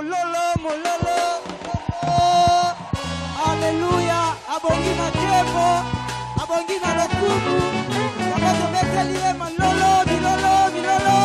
mololo, mololo. Alléluia. Abongi na kebo, abongi na lokumu. Sabato beteliye malolo, bilolo, bilolo.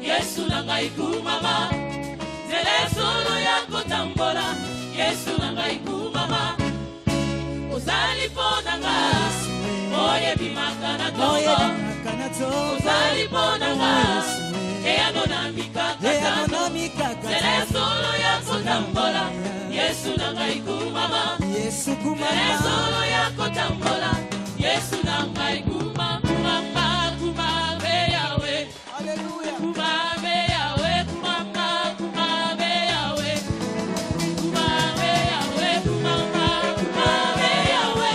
Yesu nangai kumama, zele solo yako tambola. Yesu nangai kumama, uzali ponanga, oye bimakana tongo, uzali ponanga, eyano namika zele solo yako tambola. Yesu nangai kumama, zele solo yako tambola. Yesu nangai kumama, kumame yawe. Alléluia. Kumame yawe, kumama, kumame yawe. Kumame yawe, kumama, kumame yawe.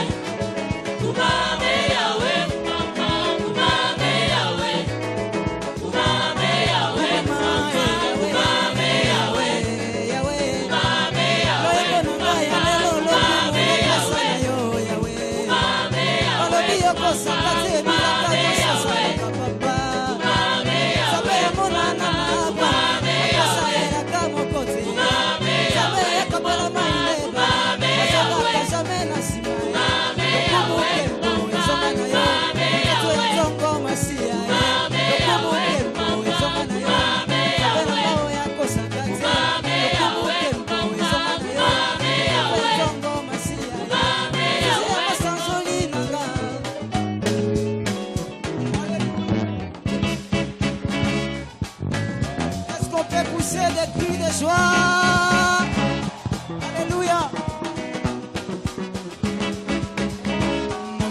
Kumame yawe, kumama, kumame yawe. Kumame yawe, kumama, kumame yawe. Kumame yawe, kumama,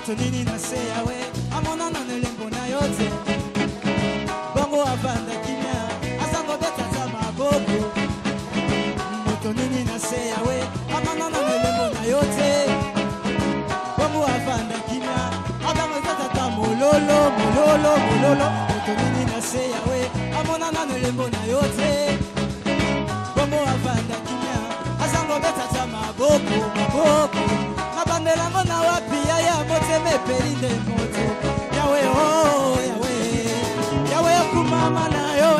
moto nini na se yawe amonana na elembo na yo te bongo avanda kimia azango betata maboko moto nini na se yawe amonana na elembo na yo te bongo avanda kimia azango betata mololo mololo mololo moto nini na se yawe amonana na elembo na yo te bongo avanda kimia azango betata maboko maboko nabandelango na wapi yaya moteme pelinde moto yawe oh yawe yawe kumama na yo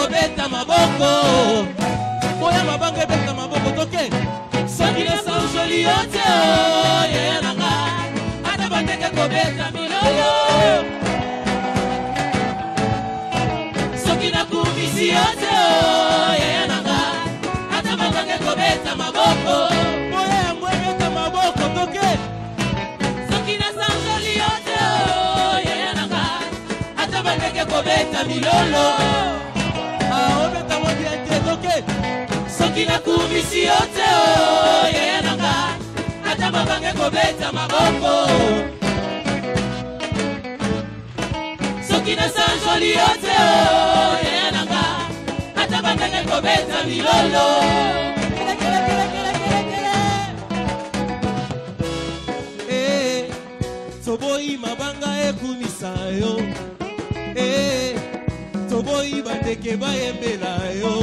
Beta maboko moya mabanga beta maboko toke soki na sa joli yote ya nanga ata bandeka ko beta milolo soki na kumisi yote ya nanga ata bandeka ko beta maboko moya ngwe beta maboko toke soki na sa joli yote ya nanga ata bandeka ko beta milolo soki na kumisi yote yaya nanga ata babange kobeta maboko soki na sanjoli yote yaya nanga ata babange kobeta milolo toboyi mabanga ekumisa yo toboyi bandeke bayembela yo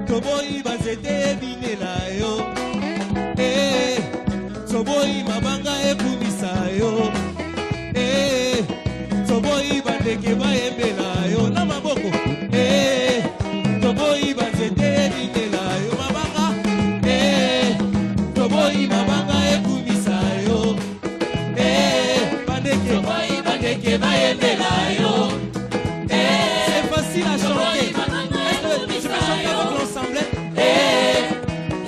toboyi bazete ebinela yo toboyi mabanga ekumisa yo toboyi bandeke bayembela yo na maboko toboyi bazete ebinela yo mabanga toboyi mabanga ekumisa yo bandeke bayembela yo c'est facile à chanter.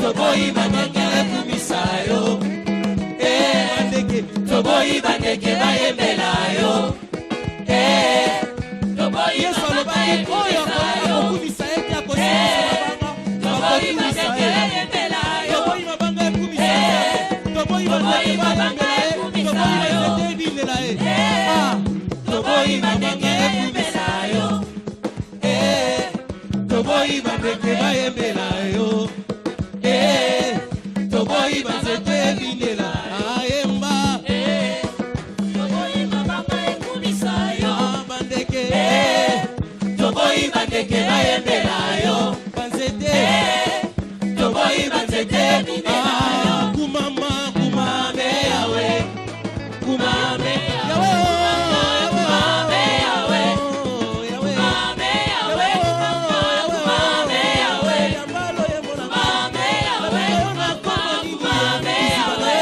Toboyi bandeke kumisa yo toboyi bandeke bayembela yo toboyi bandeke kumisa yo toboyi bandeke bayembela yo toboyi mabanga kumisa yo toboyi bandeke kumisa yo toboyi bandeke kumisa yo toboyi bandeke bayembela yo toboyi bazete binela ayemba toboyi mabanga ekumisa yo bandeke toboyi bandeke bayembela yo banzete toboyi banzete binela yo kumama kumame yawe kumame yawe kumame yawe kumame yawe kumame yawe yambalo yemona kumame yawe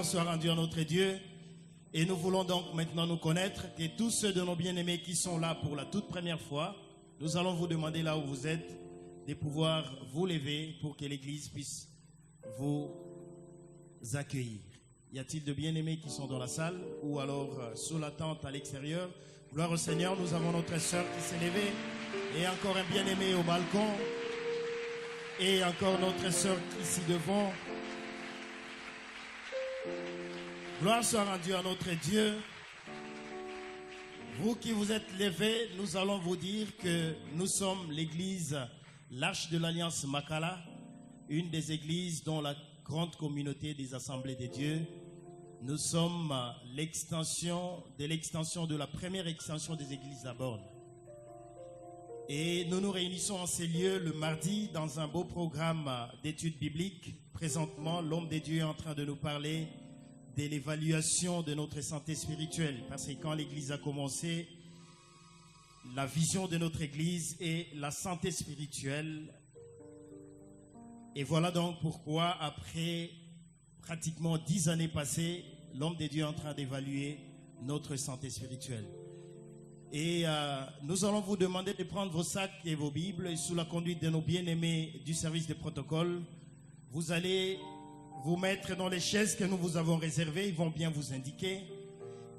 soit rendu à notre Dieu. Et nous voulons donc maintenant nous connaître. Et tous ceux de nos bien-aimés qui sont là pour la toute première fois, nous allons vous demander là où vous êtes de pouvoir vous lever pour que l'Église puisse vous accueillir. Y a-t-il de bien-aimés qui sont dans la salle ou alors sous la tente à l'extérieur? Gloire au Seigneur, nous avons notre sœur qui s'est levée et encore un bien-aimé au balcon et encore notre sœur ici devant. Gloire soit rendue à notre Dieu. Vous qui vous êtes levés, nous allons vous dire que nous sommes l'église L'Arche de l'Alliance Makala, une des églises dont la grande communauté des Assemblées de Dieu. Nous sommes l'extension de la première extension des églises à Borne. Et nous nous réunissons en ces lieux le mardi dans un beau programme d'études bibliques. Présentement, l'homme de Dieu est en train de nous parler de l'évaluation de notre santé spirituelle. Parce que quand l'église a commencé, la vision de notre église est la santé spirituelle. Et voilà donc pourquoi, après pratiquement 10 années passées, l'homme de Dieu est en train d'évaluer notre santé spirituelle. Et nous allons vous demander de prendre vos sacs et vos Bibles. Et sous la conduite de nos bien-aimés du service de protocole, vous allez vous mettre dans les chaises que nous vous avons réservées. Ils vont bien vous indiquer.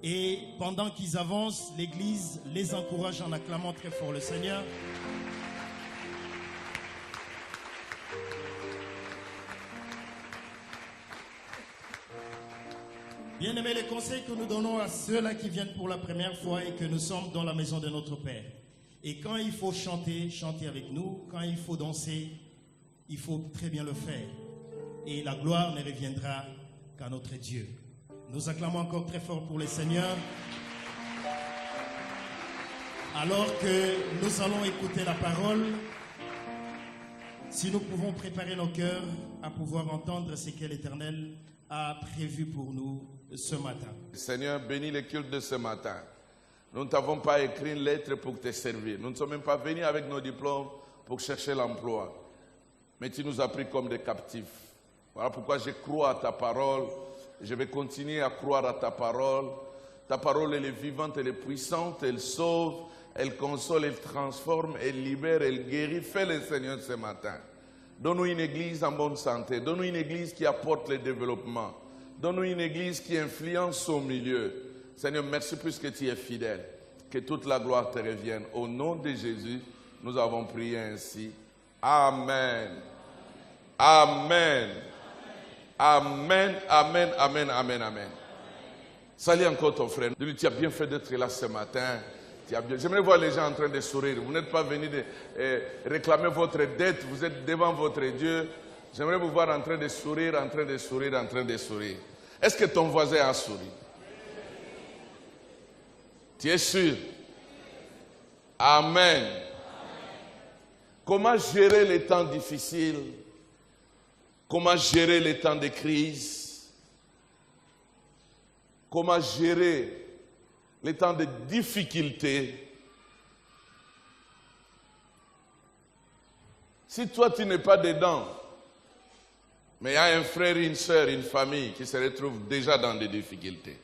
Et pendant qu'ils avancent, l'Église les encourage en acclamant très fort le Seigneur. Bien-aimés, les conseils que nous donnons à ceux-là qui viennent pour la première fois et que nous sommes dans la maison de notre Père. Et quand il faut chanter, chantez avec nous. Quand il faut danser, il faut très bien le faire. Et la gloire ne reviendra qu'à notre Dieu. Nous acclamons encore très fort pour le Seigneur. Alors que nous allons écouter la parole, si nous pouvons préparer nos cœurs à pouvoir entendre ce que l'Éternel a prévu pour nous ce matin. Seigneur, bénis le culte de ce matin. Nous ne t'avons pas écrit une lettre pour te servir. Nous ne sommes même pas venus avec nos diplômes pour chercher l'emploi. Mais tu nous as pris comme des captifs. Voilà pourquoi je crois à ta parole. Je vais continuer à croire à ta parole. Ta parole, elle est vivante, elle est puissante, elle sauve, elle console, elle transforme, elle libère, elle guérit. Fais-le, Seigneur, ce matin. Donne-nous une église en bonne santé. Donne-nous une église qui apporte le développement. Donne-nous une église qui influence au milieu. Seigneur, merci puisque tu es fidèle. Que toute la gloire te revienne. Au nom de Jésus, nous avons prié ainsi. Amen. Amen. Amen, amen, amen, amen, amen. Salut encore ton frère. Tu as bien fait d'être là ce matin. J'aimerais voir les gens en train de sourire. Vous n'êtes pas venus de réclamer votre dette. Vous êtes devant votre Dieu. J'aimerais vous voir en train de sourire, en train de sourire, en train de sourire. Est-ce que ton voisin a souri? Tu es sûr? Amen. Comment gérer les temps difficiles? Comment gérer les temps de crise? Comment gérer les temps de difficulté? Si toi tu n'es pas dedans, mais il y a un frère, une soeur, une famille qui se retrouve déjà dans des difficultés.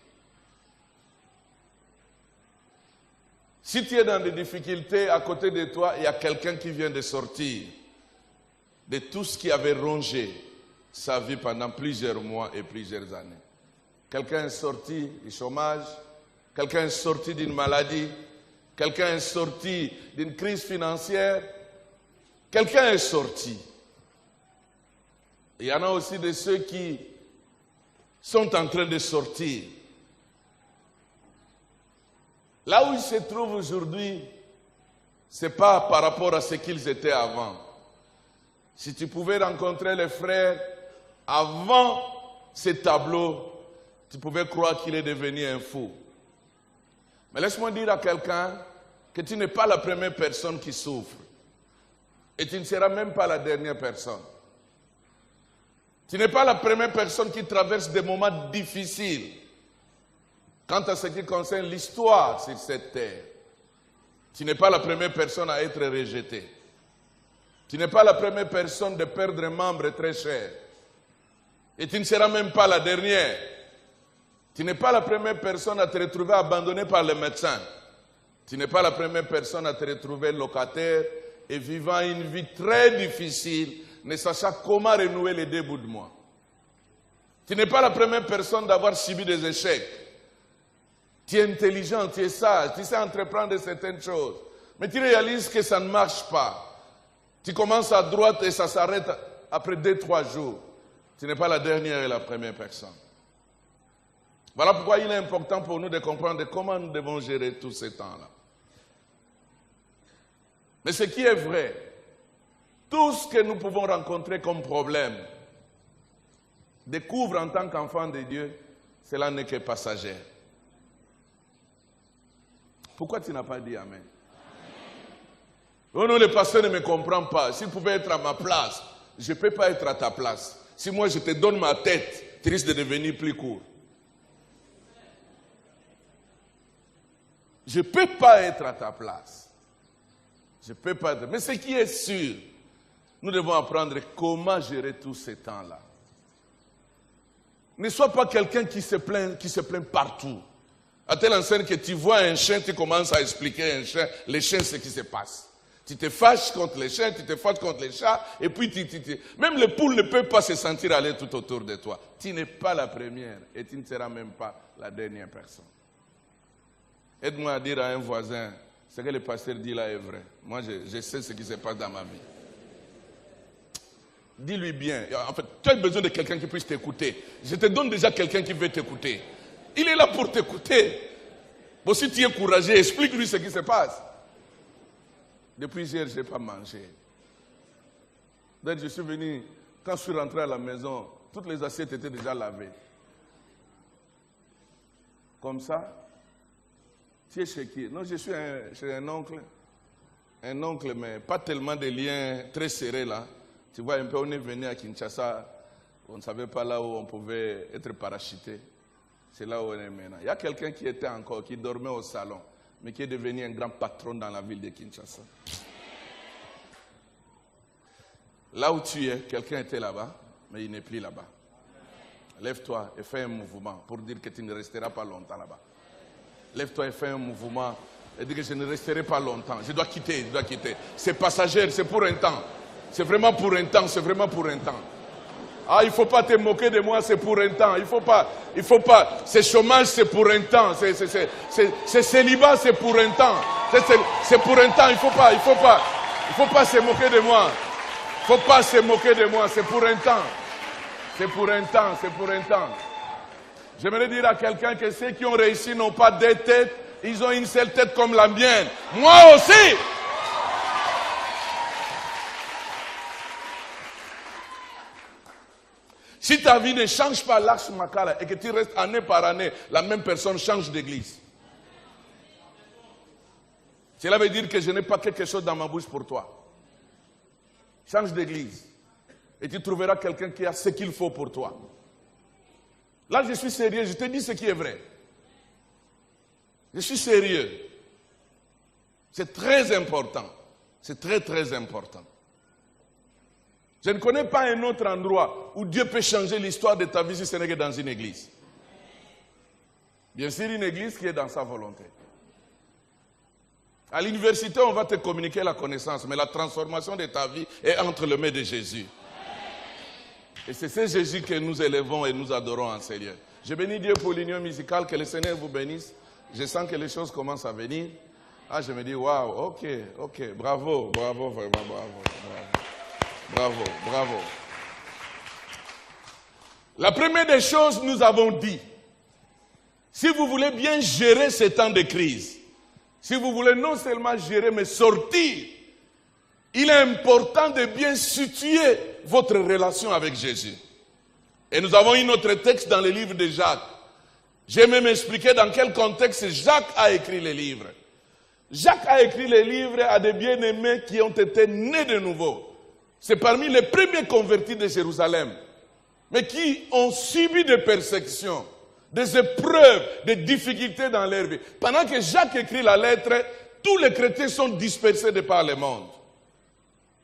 Si tu es dans des difficultés, à côté de toi, il y a quelqu'un qui vient de sortir de tout ce qui avait rongé sa vie pendant plusieurs mois et plusieurs années. Quelqu'un est sorti du chômage, quelqu'un est sorti d'une maladie, quelqu'un est sorti d'une crise financière, quelqu'un est sorti. Il y en a aussi de ceux qui sont en train de sortir. Là où ils se trouvent aujourd'hui, ce n'est pas par rapport à ce qu'ils étaient avant. Si tu pouvais rencontrer les frères avant ce tableau, tu pouvais croire qu'il est devenu un fou. Mais laisse-moi dire à quelqu'un que tu n'es pas la première personne qui souffre. Et tu ne seras même pas la dernière personne. Tu n'es pas la première personne qui traverse des moments difficiles. Quant à ce qui concerne l'histoire sur cette terre, tu n'es pas la première personne à être rejetée. Tu n'es pas la première personne de perdre un membre très cher. Et tu ne seras même pas la dernière. Tu n'es pas la première personne à te retrouver abandonné par le médecin. Tu n'es pas la première personne à te retrouver locataire et vivant une vie très difficile, ne sachant comment renouer les 2 bouts de mois. Tu n'es pas la première personne d'avoir subi des échecs. Tu es intelligent, tu es sage, tu sais entreprendre certaines choses. Mais tu réalises que ça ne marche pas. Tu commences à droite et ça s'arrête après 2-3 jours. Tu n'es pas la dernière et la première personne. Voilà pourquoi il est important pour nous de comprendre comment nous devons gérer tous ces temps-là. Mais ce qui est vrai, tout ce que nous pouvons rencontrer comme problème, découvre en tant qu'enfant de Dieu, cela n'est que passager. Pourquoi tu n'as pas dit Amen? Oh non, le pasteur ne me comprend pas. S'il pouvait être à ma place, je ne peux pas être à ta place. Si moi je te donne ma tête, tu risques de devenir plus court. Je ne peux pas être à ta place. Je ne peux pas être. Mais ce qui est sûr, nous devons apprendre comment gérer tous ces temps-là. Ne sois pas quelqu'un qui se plaint partout. À telle enseigne que tu vois un chien, tu commences à expliquer à un chien, les chiens, ce qui se passe. Tu te fâches contre les chiens, tu te fâches contre les chats, et puis même les poules ne peuvent pas se sentir aller tout autour de toi. Tu n'es pas la première, et tu ne seras même pas la dernière personne. Aide-moi à dire à un voisin, ce que le pasteur dit là est vrai. Moi, je sais ce qui se passe dans ma vie. Dis-lui bien. En fait, tu as besoin de quelqu'un qui puisse t'écouter. Je te donne déjà quelqu'un qui veut t'écouter. Il est là pour t'écouter. Bon, si tu es courageux, explique-lui ce qui se passe. Depuis hier, je n'ai pas mangé. Donc, je suis venu, quand je suis rentré à la maison, toutes les assiettes étaient déjà lavées. Comme ça. Tu es chez qui? Non, je suis chez un oncle. Un oncle, mais pas tellement de liens très serrés là. Tu vois, un peu, on est venu à Kinshasa. On ne savait pas là où on pouvait être parachuté. C'est là où on est maintenant. Il y a quelqu'un qui était encore, qui dormait au salon, mais qui est devenu un grand patron dans la ville de Kinshasa. Là où tu es, quelqu'un était là-bas, mais il n'est plus là-bas. Lève-toi et fais un mouvement pour dire que tu ne resteras pas longtemps là-bas. Lève-toi et fais un mouvement et dis que je ne resterai pas longtemps. Je dois quitter, je dois quitter. C'est passager, c'est pour un temps. C'est vraiment pour un temps, c'est vraiment pour un temps. Ah, il ne faut pas te moquer de moi, c'est pour un temps. Il faut pas. C'est chômage, c'est pour un temps. C'est célibat, c'est pour un temps. C'est pour un temps, il faut pas se moquer de moi. Il ne faut pas se moquer de moi, c'est pour un temps. C'est pour un temps, c'est pour un temps. J'aimerais dire à quelqu'un que ceux qui ont réussi n'ont pas deux têtes, ils ont une seule tête comme la mienne. Moi aussi! Si ta vie ne change pas l'Arche Makala et que tu restes année par année, la même personne change d'église. Cela veut dire que je n'ai pas quelque chose dans ma bouche pour toi. Change d'église. Et tu trouveras quelqu'un qui a ce qu'il faut pour toi. Là, je suis sérieux, je te dis ce qui est vrai. Je suis sérieux. C'est très important. C'est très, très important. Je ne connais pas un autre endroit où Dieu peut changer l'histoire de ta vie si ce n'est que dans une église. Bien sûr, une église qui est dans sa volonté. À l'université, on va te communiquer la connaissance, mais la transformation de ta vie est entre les mains de Jésus. Et c'est ce Jésus que nous élevons et nous adorons en ce lieu. Je bénis Dieu pour l'union musicale, que le Seigneur vous bénisse. Je sens que les choses commencent à venir. Ah, je me dis, waouh, ok, bravo, vraiment, bravo. Bravo. La première des choses, nous avons dit, si vous voulez bien gérer ces temps de crise, si vous voulez non seulement gérer, mais sortir, il est important de bien situer votre relation avec Jésus. Et nous avons un autre texte dans le livre de Jacques. J'ai même expliqué dans quel contexte Jacques a écrit les livres. Jacques a écrit les livres à des bien-aimés qui ont été nés de nouveau. C'est parmi les premiers convertis de Jérusalem, mais qui ont subi des persécutions, des épreuves, des difficultés dans leur vie. Pendant que Jacques écrit la lettre, tous les chrétiens sont dispersés de par le monde.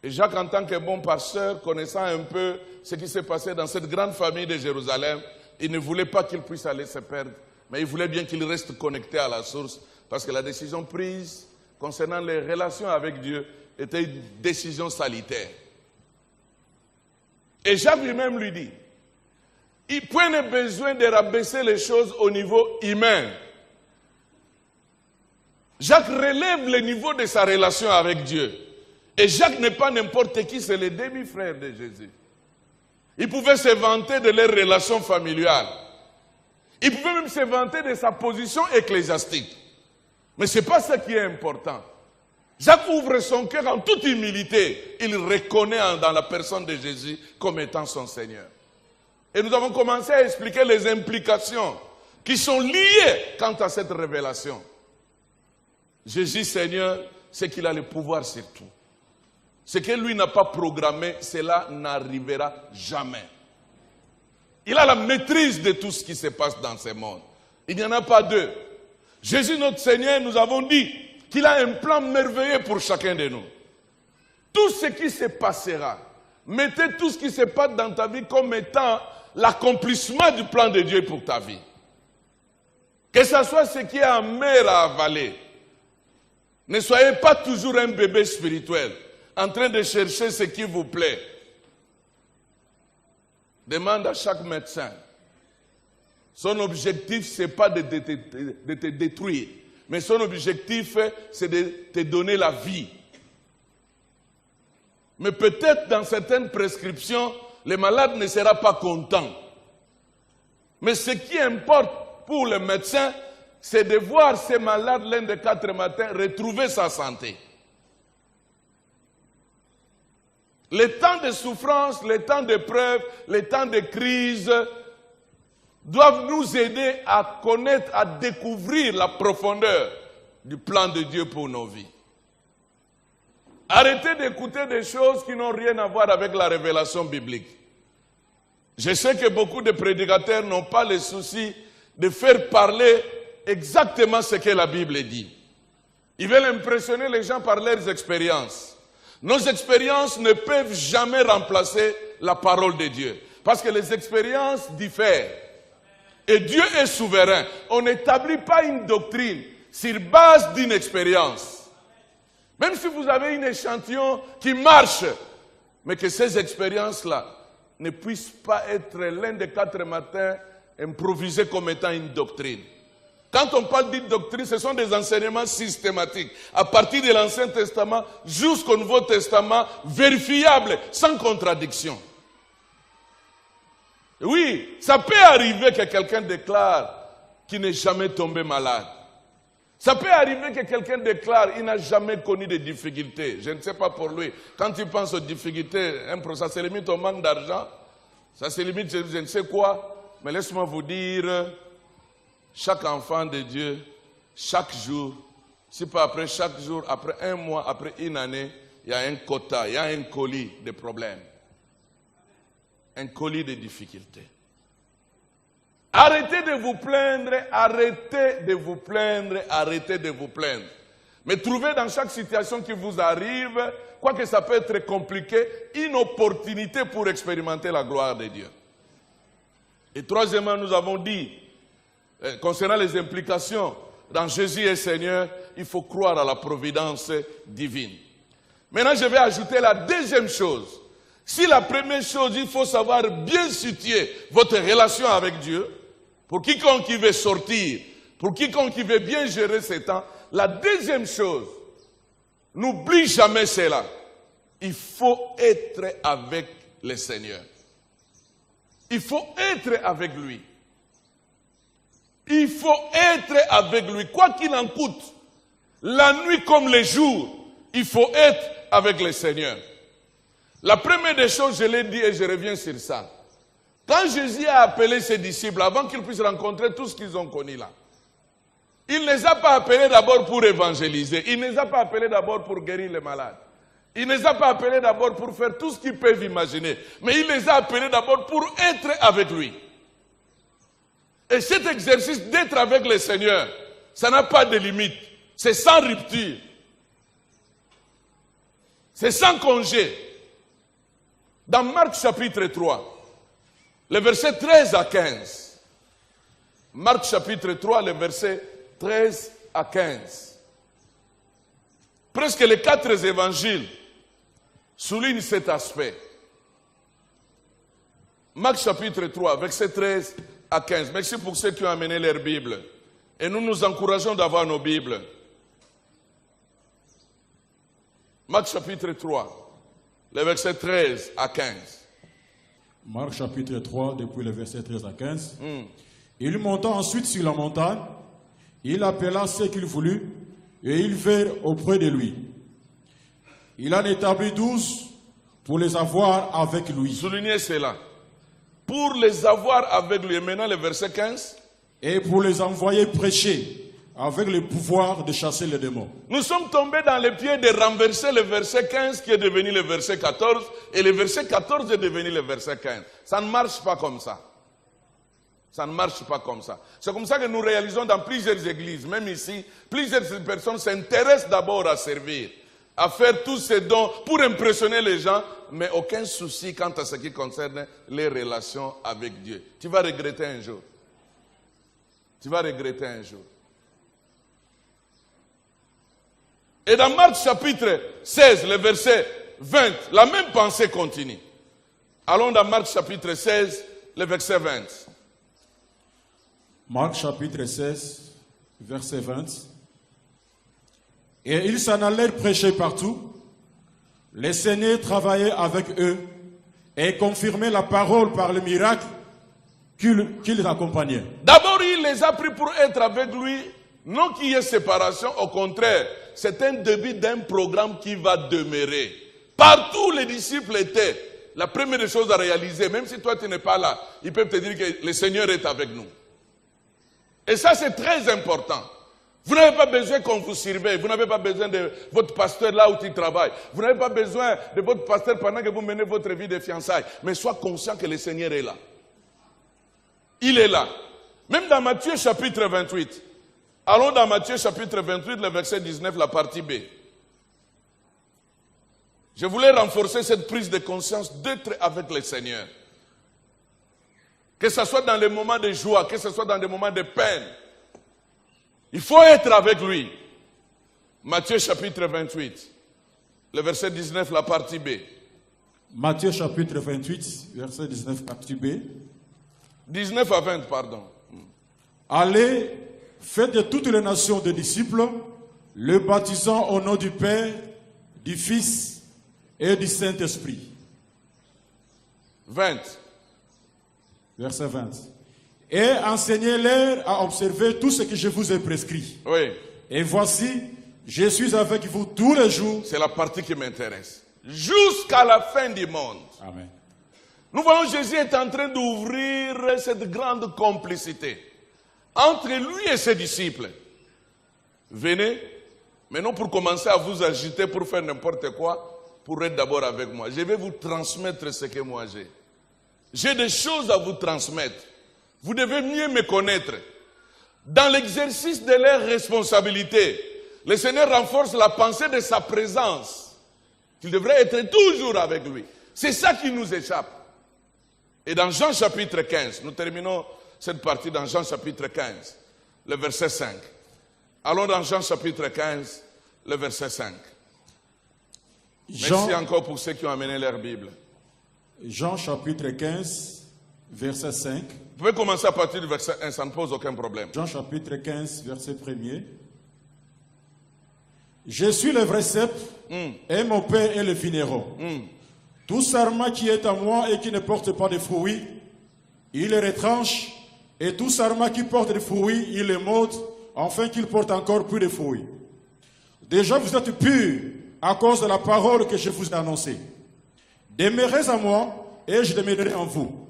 Et Jacques, en tant que bon pasteur, connaissant un peu ce qui s'est passé dans cette grande famille de Jérusalem, Il ne voulait pas qu'il puisse aller se perdre, mais il voulait bien qu'il reste connecté à la source, parce que la décision prise concernant les relations avec Dieu était une décision salutaire. Et Jacques lui-même lui dit, il prenait besoin de rabaisser les choses au niveau humain. Jacques relève le niveau de sa relation avec Dieu. Et Jacques n'est pas n'importe qui, c'est le demi-frère de Jésus. Il pouvait se vanter de leur relation familiale. Il pouvait même se vanter de sa position ecclésiastique. Mais ce n'est pas ce qui est important. Jacques ouvre son cœur en toute humilité. Il reconnaît dans la personne de Jésus comme étant son Seigneur. Et nous avons commencé à expliquer les implications qui sont liées quant à cette révélation. Jésus Seigneur, c'est qu'il a le pouvoir sur tout. Ce que lui n'a pas programmé, cela n'arrivera jamais. Il a la maîtrise de tout ce qui se passe dans ce monde. Il n'y en a pas deux. Jésus notre Seigneur, nous avons dit qu'il a un plan merveilleux pour chacun de nous. Tout ce qui se passera, mettez tout ce qui se passe dans ta vie comme étant l'accomplissement du plan de Dieu pour ta vie. Que ce soit ce qui est amer à avaler. Ne soyez pas toujours un bébé spirituel, en train de chercher ce qui vous plaît. Demande à chaque médecin. Son objectif, ce n'est pas de te détruire, mais son objectif, c'est de te donner la vie. Mais peut-être dans certaines prescriptions, le malade ne sera pas content. Mais ce qui importe pour le médecin, c'est de voir ce malade l'un des 4 matins retrouver sa santé. Les temps de souffrance, les temps d'épreuve, les temps de crise doivent nous aider à connaître, à découvrir la profondeur du plan de Dieu pour nos vies. Arrêtez d'écouter des choses qui n'ont rien à voir avec la révélation biblique. Je sais que beaucoup de prédicateurs n'ont pas le souci de faire parler exactement ce que la Bible dit. Ils veulent impressionner les gens par leurs expériences. Nos expériences ne peuvent jamais remplacer la parole de Dieu. Parce que les expériences diffèrent. Et Dieu est souverain. On n'établit pas une doctrine sur base d'une expérience. Même si vous avez une échantillon qui marche, mais que ces expériences-là ne puissent pas être l'un des 4 matins improvisées comme étant une doctrine. Quand on parle d'une doctrine, ce sont des enseignements systématiques, à partir de l'Ancien Testament jusqu'au Nouveau Testament, vérifiables, sans contradiction. Oui, ça peut arriver que quelqu'un déclare qu'il n'est jamais tombé malade. Ça peut arriver que quelqu'un déclare qu'il n'a jamais connu de difficultés. Je ne sais pas pour lui. Quand il pense aux difficultés, ça se limite au manque d'argent, ça se limite je ne sais quoi, mais laisse-moi vous dire... Chaque enfant de Dieu, chaque jour, si pas après chaque jour, après 1 mois, après 1 année, il y a un quota, il y a un colis de problèmes. Un colis de difficultés. Arrêtez de vous plaindre, arrêtez de vous plaindre, arrêtez de vous plaindre. Mais trouvez dans chaque situation qui vous arrive, quoique ça peut être compliqué, une opportunité pour expérimenter la gloire de Dieu. Et troisièmement, nous avons dit, concernant les implications dans Jésus est Seigneur, il faut croire à la providence divine. Maintenant, je vais ajouter la deuxième chose. Si la première chose, il faut savoir bien situer votre relation avec Dieu, pour quiconque qui veut sortir, pour quiconque qui veut bien gérer ses temps, la deuxième chose, n'oublie jamais cela. Il faut être avec le Seigneur. Il faut être avec lui. Il faut être avec lui, quoi qu'il en coûte. La nuit comme le jour, il faut être avec le Seigneur. La première des choses, je l'ai dit et je reviens sur ça. Quand Jésus a appelé ses disciples, avant qu'ils puissent rencontrer tout ce qu'ils ont connu là, il ne les a pas appelés d'abord pour évangéliser. Il ne les a pas appelés d'abord pour guérir les malades. Il ne les a pas appelés d'abord pour faire tout ce qu'ils peuvent imaginer. Mais il les a appelés d'abord pour être avec lui. Et cet exercice d'être avec le Seigneur, ça n'a pas de limite. C'est sans rupture. C'est sans congé. Dans Marc chapitre 3, le verset 13 à 15, Marc chapitre 3, les versets 13 à 15. Presque les 4 évangiles soulignent cet aspect. Marc chapitre 3, versets 13 à 15. Merci pour ceux qui ont amené leur Bible. Et nous nous encourageons d'avoir nos Bibles. Marc chapitre 3, les versets 13 à 15. Marc chapitre 3, depuis le verset 13 à 15. Il monta ensuite sur la montagne, il appela ceux qu'il voulut, et ils vinrent auprès de lui. Il en établit 12 pour les avoir avec lui. Soulignez cela. Pour les avoir avec lui. Et maintenant le verset 15. Et pour les envoyer prêcher avec le pouvoir de chasser les démons. Nous sommes tombés dans les pieds de renverser le verset 15 qui est devenu le verset 14. Et le verset 14 est devenu le verset 15. Ça ne marche pas comme ça. Ça ne marche pas comme ça. C'est comme ça que nous réalisons dans plusieurs églises, même ici, plusieurs personnes s'intéressent d'abord à servir, à faire tous ces dons pour impressionner les gens, mais aucun souci quant à ce qui concerne les relations avec Dieu. Tu vas regretter un jour. Tu vas regretter un jour. Et dans Marc chapitre 16, le verset 20, la même pensée continue. Allons dans Marc chapitre 16, le verset 20. Marc chapitre 16, verset 20. Et ils s'en allèrent prêcher partout. Le Seigneur travaillait avec eux et confirmait la parole par le miracle qui les accompagnait. D'abord, il les a pris pour être avec lui, non qu'il y ait séparation, au contraire, c'est un début d'un programme qui va demeurer. Partout où les disciples étaient, la première chose à réaliser, même si toi tu n'es pas là, ils peuvent te dire que le Seigneur est avec nous. Et ça, c'est très important. Vous n'avez pas besoin qu'on vous surveille. Vous n'avez pas besoin de votre pasteur là où il travaille. Vous n'avez pas besoin de votre pasteur pendant que vous menez votre vie de fiançailles. Mais sois conscient que le Seigneur est là. Il est là. Même dans Matthieu chapitre 28. Allons dans Matthieu chapitre 28, le verset 19, la partie B. Je voulais renforcer cette prise de conscience d'être avec le Seigneur. Que ce soit dans les moments de joie, que ce soit dans des moments de peine. Il faut être avec lui. Matthieu chapitre 28, le verset 19, la partie B. Matthieu chapitre 28, verset 19, partie B. 19 à 20, pardon. Allez, faites de toutes les nations des disciples, le baptisant au nom du Père, du Fils et du Saint-Esprit. 20. Verset 20. Et enseignez-leur à observer tout ce que je vous ai prescrit. Oui. Et voici, je suis avec vous tous les jours. C'est la partie qui m'intéresse. Jusqu'à la fin du monde. Amen. Nous voyons Jésus est en train d'ouvrir cette grande complicité entre lui et ses disciples. Venez, mais non pour commencer à vous agiter pour faire n'importe quoi, pour être d'abord avec moi. Je vais vous transmettre ce que moi j'ai. J'ai des choses à vous transmettre. Vous devez mieux me connaître. Dans l'exercice de leurs responsabilités, le Seigneur renforce la pensée de sa présence, qu'il devrait être toujours avec lui. C'est ça qui nous échappe. Et dans Jean chapitre 15, nous terminons cette partie dans Jean chapitre 15, le verset 5. Allons dans Jean chapitre 15, le verset 5. Merci encore pour ceux qui ont amené leur Bible. Jean chapitre 15, verset 5. Vous pouvez commencer à partir du verset 1, ça ne pose aucun problème. Jean chapitre 15, verset 1er. Je suis le vrai cep, et mon Père est le vigneron. Tout sarment qui est à moi et qui ne porte pas de fruits, il le retranche, et tout sarment qui porte des fruits, il le m'ôte, afin qu'il porte encore plus de fruits. Déjà vous êtes purs à cause de la parole que je vous ai annoncée. Demeurez en moi, et je demeurerai en vous.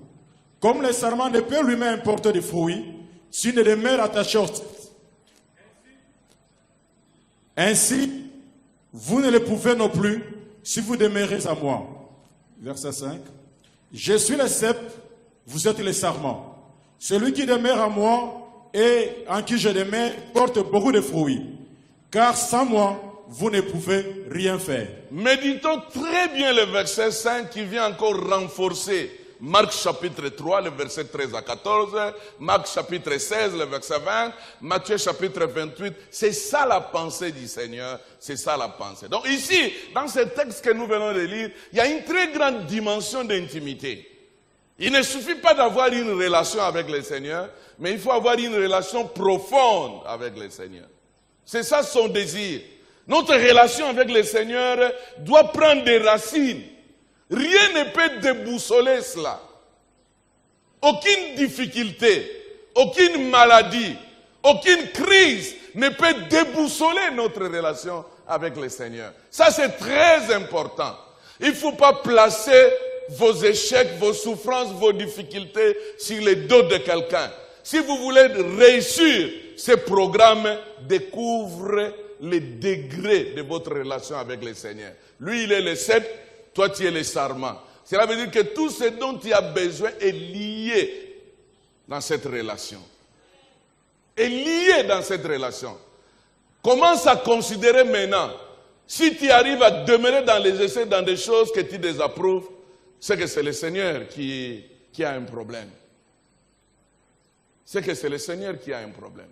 Comme le sarment ne peut lui-même porter des fruits, s'il ne demeure attaché au cep. Ainsi, vous ne le pouvez non plus si vous demeurez en moi. Verset 5. Je suis le cep, vous êtes les sarments. Celui qui demeure en moi et en qui je demeure porte beaucoup de fruits. Car sans moi, vous ne pouvez rien faire. Méditons très bien le verset 5 qui vient encore renforcer Marc chapitre 3, le verset 13 à 14, Marc chapitre 16, le verset 20, Matthieu chapitre 28. C'est ça la pensée du Seigneur, c'est ça la pensée. Donc ici, dans ce texte que nous venons de lire, il y a une très grande dimension d'intimité. Il ne suffit pas d'avoir une relation avec le Seigneur, mais il faut avoir une relation profonde avec le Seigneur. C'est ça son désir. Notre relation avec le Seigneur doit prendre des racines. Rien ne peut déboussoler cela. Aucune difficulté, aucune maladie, aucune crise ne peut déboussoler notre relation avec le Seigneur. Ça, c'est très important. Il ne faut pas placer vos échecs, vos souffrances, vos difficultés sur les dos de quelqu'un. Si vous voulez réussir ce programme, découvre les degrés de votre relation avec le Seigneur. Lui, il est le sceptre, toi, tu es le sarment. Cela veut dire que tout ce dont tu as besoin est lié dans cette relation. Est lié dans cette relation. Commence à considérer maintenant, si tu arrives à demeurer dans les essais, dans des choses que tu désapprouves, c'est que c'est le Seigneur qui a un problème. C'est que c'est le Seigneur qui a un problème.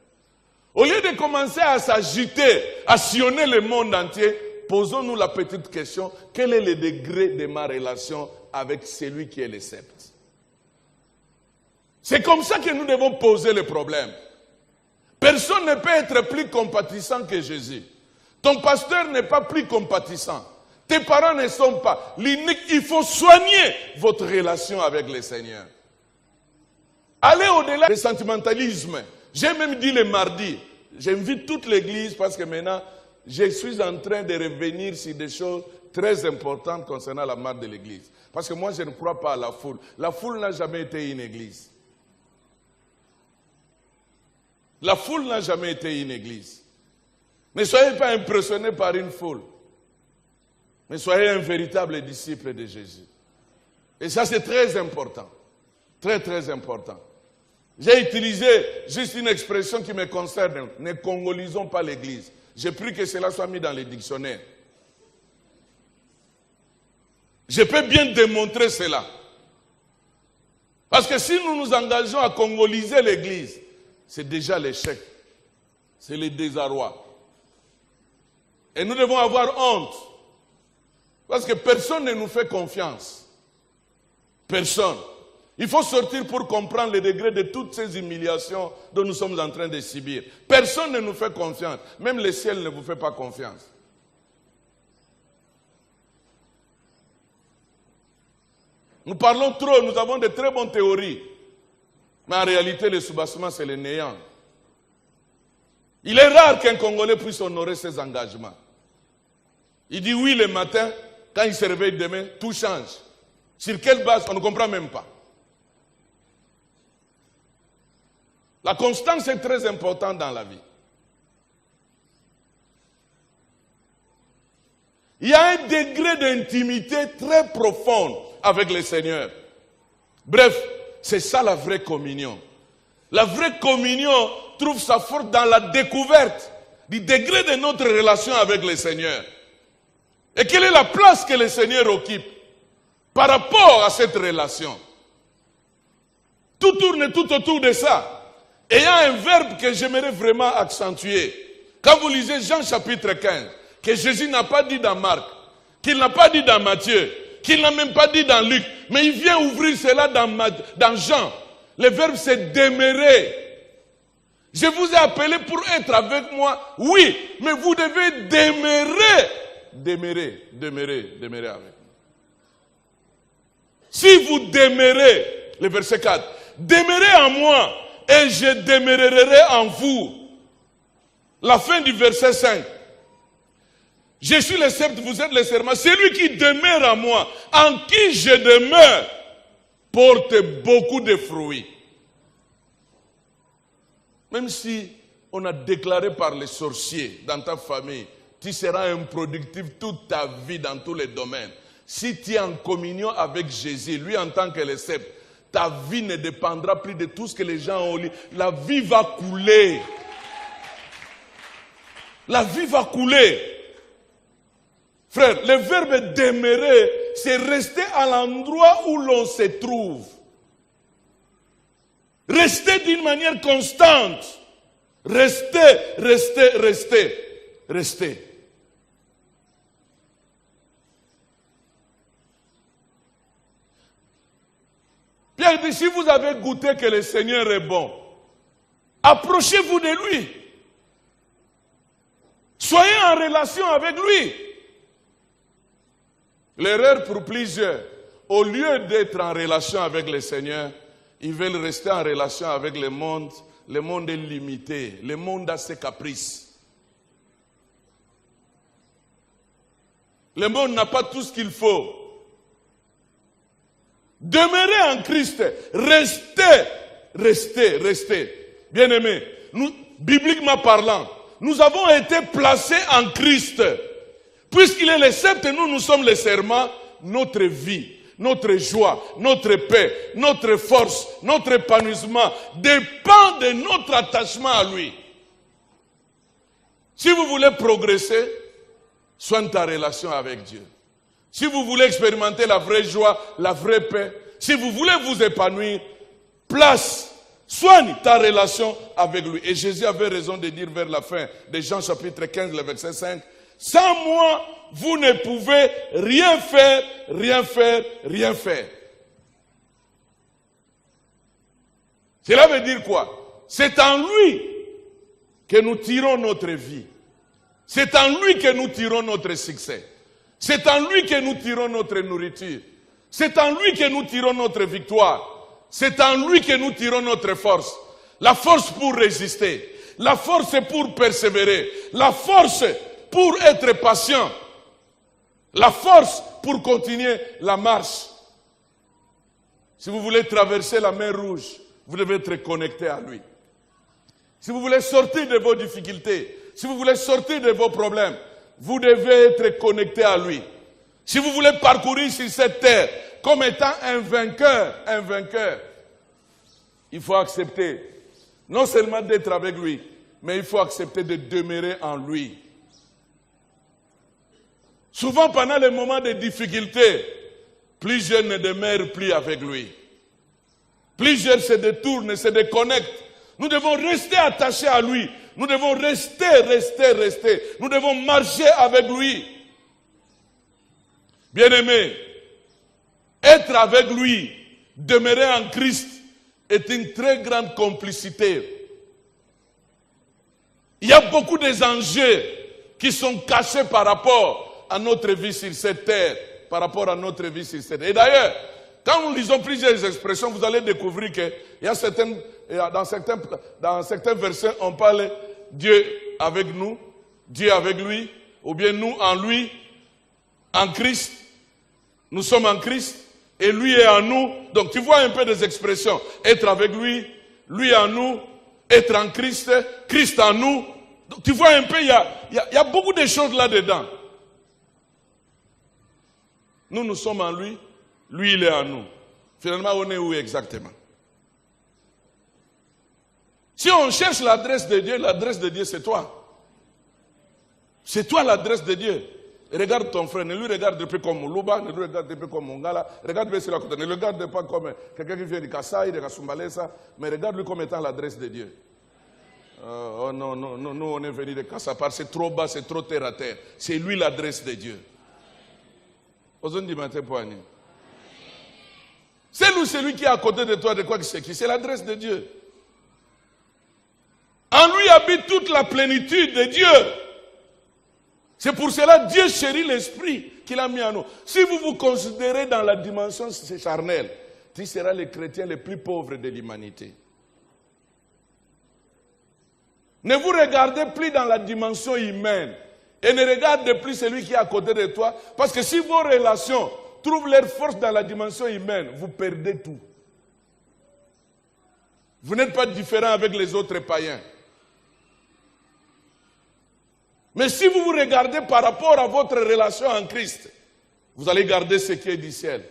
Au lieu de commencer à s'agiter, à sillonner le monde entier, posons-nous la petite question, quel est le degré de ma relation avec celui qui est le sceptre? C'est comme ça que nous devons poser le problème. Personne ne peut être plus compatissant que Jésus. Ton pasteur n'est pas plus compatissant. Tes parents ne sont pas. Il faut soigner votre relation avec le Seigneur. Allez au-delà du sentimentalisme. J'ai même dit le mardi, j'invite toute l'église parce que maintenant, je suis en train de revenir sur des choses très importantes concernant la marche de l'église. Parce que moi, je ne crois pas à la foule. La foule n'a jamais été une église. La foule n'a jamais été une église. Ne soyez pas impressionnés par une foule. Mais soyez un véritable disciple de Jésus. Et ça, c'est très important. Très, très important. J'ai utilisé juste une expression qui me concerne. Ne congolisons pas l'église. J'ai pris que cela soit mis dans les dictionnaires. Je peux bien démontrer cela. Parce que si nous nous engageons à congoliser l'église, c'est déjà l'échec. C'est le désarroi. Et nous devons avoir honte. Parce que personne ne nous fait confiance. Personne. Il faut sortir pour comprendre le degré de toutes ces humiliations dont nous sommes en train de subir. Personne ne nous fait confiance. Même le ciel ne vous fait pas confiance. Nous parlons trop, nous avons de très bonnes théories. Mais en réalité, le soubassement, c'est le néant. Il est rare qu'un Congolais puisse honorer ses engagements. Il dit oui le matin, quand il se réveille demain, tout change. Sur quelle base, on ne comprend même pas. La constance est très importante dans la vie. Il y a un degré d'intimité très profond avec le Seigneur. Bref, c'est ça la vraie communion. La vraie communion trouve sa force dans la découverte du degré de notre relation avec le Seigneur. Et quelle est la place que le Seigneur occupe par rapport à cette relation? Tout tourne tout autour de ça. Et il y a un verbe que j'aimerais vraiment accentuer. Quand vous lisez Jean chapitre 15, que Jésus n'a pas dit dans Marc, qu'il n'a pas dit dans Matthieu, qu'il n'a même pas dit dans Luc, mais il vient ouvrir cela dans Jean. Le verbe c'est demeurer. Je vous ai appelé pour être avec moi, oui, mais vous devez demeurer. Demeurer avec moi. Si vous demeurez, le verset 4, demeurez en moi et je demeurerai en vous. La fin du verset 5. Je suis le sceptre, vous êtes le serment. Celui qui demeure en moi, en qui je demeure, porte beaucoup de fruits. Même si on a déclaré par les sorciers dans ta famille, tu seras improductif toute ta vie dans tous les domaines. Si tu es en communion avec Jésus, lui en tant que le sceptre, ta vie ne dépendra plus de tout ce que les gens ont lu. La vie va couler. La vie va couler. Frère, le verbe demeurer, c'est rester à l'endroit où l'on se trouve. Rester d'une manière constante. Rester. Pierre dit, si vous avez goûté que le Seigneur est bon, approchez-vous de lui. Soyez en relation avec lui. L'erreur pour plusieurs, au lieu d'être en relation avec le Seigneur, ils veulent rester en relation avec le monde. Le monde est limité. Le monde a ses caprices. Le monde n'a pas tout ce qu'il faut. Demeurez en Christ. Restez. Bien-aimés, nous, bibliquement parlant, nous avons été placés en Christ. Puisqu'il est le sceptre et nous sommes les serments, notre vie, notre joie, notre paix, notre force, notre épanouissement dépend de notre attachement à lui. Si vous voulez progresser, soignez ta relation avec Dieu. Si vous voulez expérimenter la vraie joie, la vraie paix, si vous voulez vous épanouir, soigne ta relation avec lui. Et Jésus avait raison de dire vers la fin de Jean chapitre 15, le verset 5, « Sans moi, vous ne pouvez rien faire. » Cela veut dire quoi? C'est en lui que nous tirons notre vie. C'est en lui que nous tirons notre succès. C'est en lui que nous tirons notre nourriture. C'est en lui que nous tirons notre victoire. C'est en lui que nous tirons notre force. La force pour résister. La force pour persévérer. La force pour être patient. La force pour continuer la marche. Si vous voulez traverser la mer Rouge, vous devez être connecté à lui. Si vous voulez sortir de vos difficultés, si vous voulez sortir de vos problèmes, vous devez être connecté à lui. Si vous voulez parcourir sur cette terre comme étant un vainqueur, il faut accepter non seulement d'être avec lui, mais il faut accepter de demeurer en lui. Souvent, pendant les moments de difficulté, plusieurs ne demeurent plus avec lui. Plusieurs se détournent, se déconnectent. Nous devons rester attachés à lui. Nous devons rester. Nous devons marcher avec lui. Bien-aimés, être avec lui, demeurer en Christ, est une très grande complicité. Il y a beaucoup d'enjeux qui sont cachés par rapport à notre vie sur cette terre, par rapport à notre vie sur cette terre. Et d'ailleurs, quand nous lisons plusieurs expressions, vous allez découvrir qu'il y a dans certains versets, on parle Dieu avec nous, Dieu avec lui, ou bien nous en lui, en Christ. Nous sommes en Christ et lui est en nous. Donc tu vois un peu des expressions. Être avec lui, lui en nous, être en Christ, Christ en nous. Donc, tu vois un peu, il y a beaucoup de choses là-dedans. Nous sommes en lui, lui il est en nous. Finalement, on est où exactement? Si on cherche l'adresse de Dieu, c'est toi. C'est toi l'adresse de Dieu. Regarde ton frère, ne lui regarde plus comme Moulouba, ne lui regarde plus comme Mongala, regarde bien sur la côté, ne le regarde pas comme quelqu'un qui vient de Kassai, de Kasumbalesa, mais regarde-lui comme étant l'adresse de Dieu. Oh non, nous on est venus de Kassapar, c'est trop bas, c'est trop terre à terre. C'est lui l'adresse de Dieu. C'est lui qui est à côté de toi, de quoi que c'est qui? C'est l'adresse de Dieu. En lui habite toute la plénitude de Dieu. C'est pour cela que Dieu chérit l'esprit qu'il a mis en nous. Si vous vous considérez dans la dimension charnelle, tu seras le chrétien le plus pauvre de l'humanité. Ne vous regardez plus dans la dimension humaine et ne regardez plus celui qui est à côté de toi, parce que si vos relations trouvent leur force dans la dimension humaine, vous perdez tout. Vous n'êtes pas différent avec les autres païens. Mais si vous vous regardez par rapport à votre relation en Christ, vous allez garder ce qui est du ciel.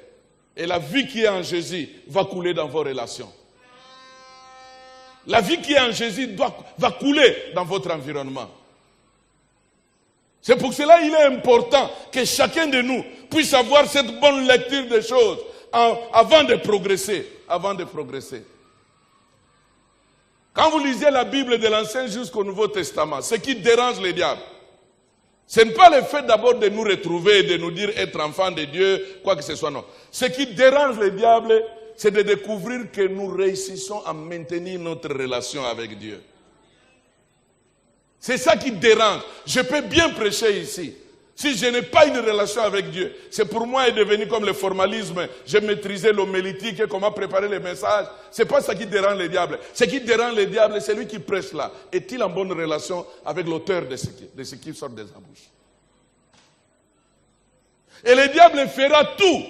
Et la vie qui est en Jésus va couler dans vos relations. La vie qui est en Jésus va couler dans votre environnement. C'est pour cela qu'il est important que chacun de nous puisse avoir cette bonne lecture des choses avant de progresser. Avant de progresser. Quand vous lisez la Bible de l'Ancien jusqu'au Nouveau Testament, ce qui dérange les diables, ce n'est pas le fait d'abord de nous retrouver, de nous dire être enfants de Dieu, quoi que ce soit, non. Ce qui dérange les diables, c'est de découvrir que nous réussissons à maintenir notre relation avec Dieu. C'est ça qui dérange. Je peux bien prêcher ici. Si je n'ai pas une relation avec Dieu, c'est pour moi est devenu comme le formalisme. J'ai maîtrisé l'homilétique et comment préparer les messages. Ce n'est pas ça qui dérange les diables. Ce qui dérange les diables, c'est lui qui prêche là. Est-il en bonne relation avec l'auteur de ce qui sort de sa bouche? Et le diable fera tout.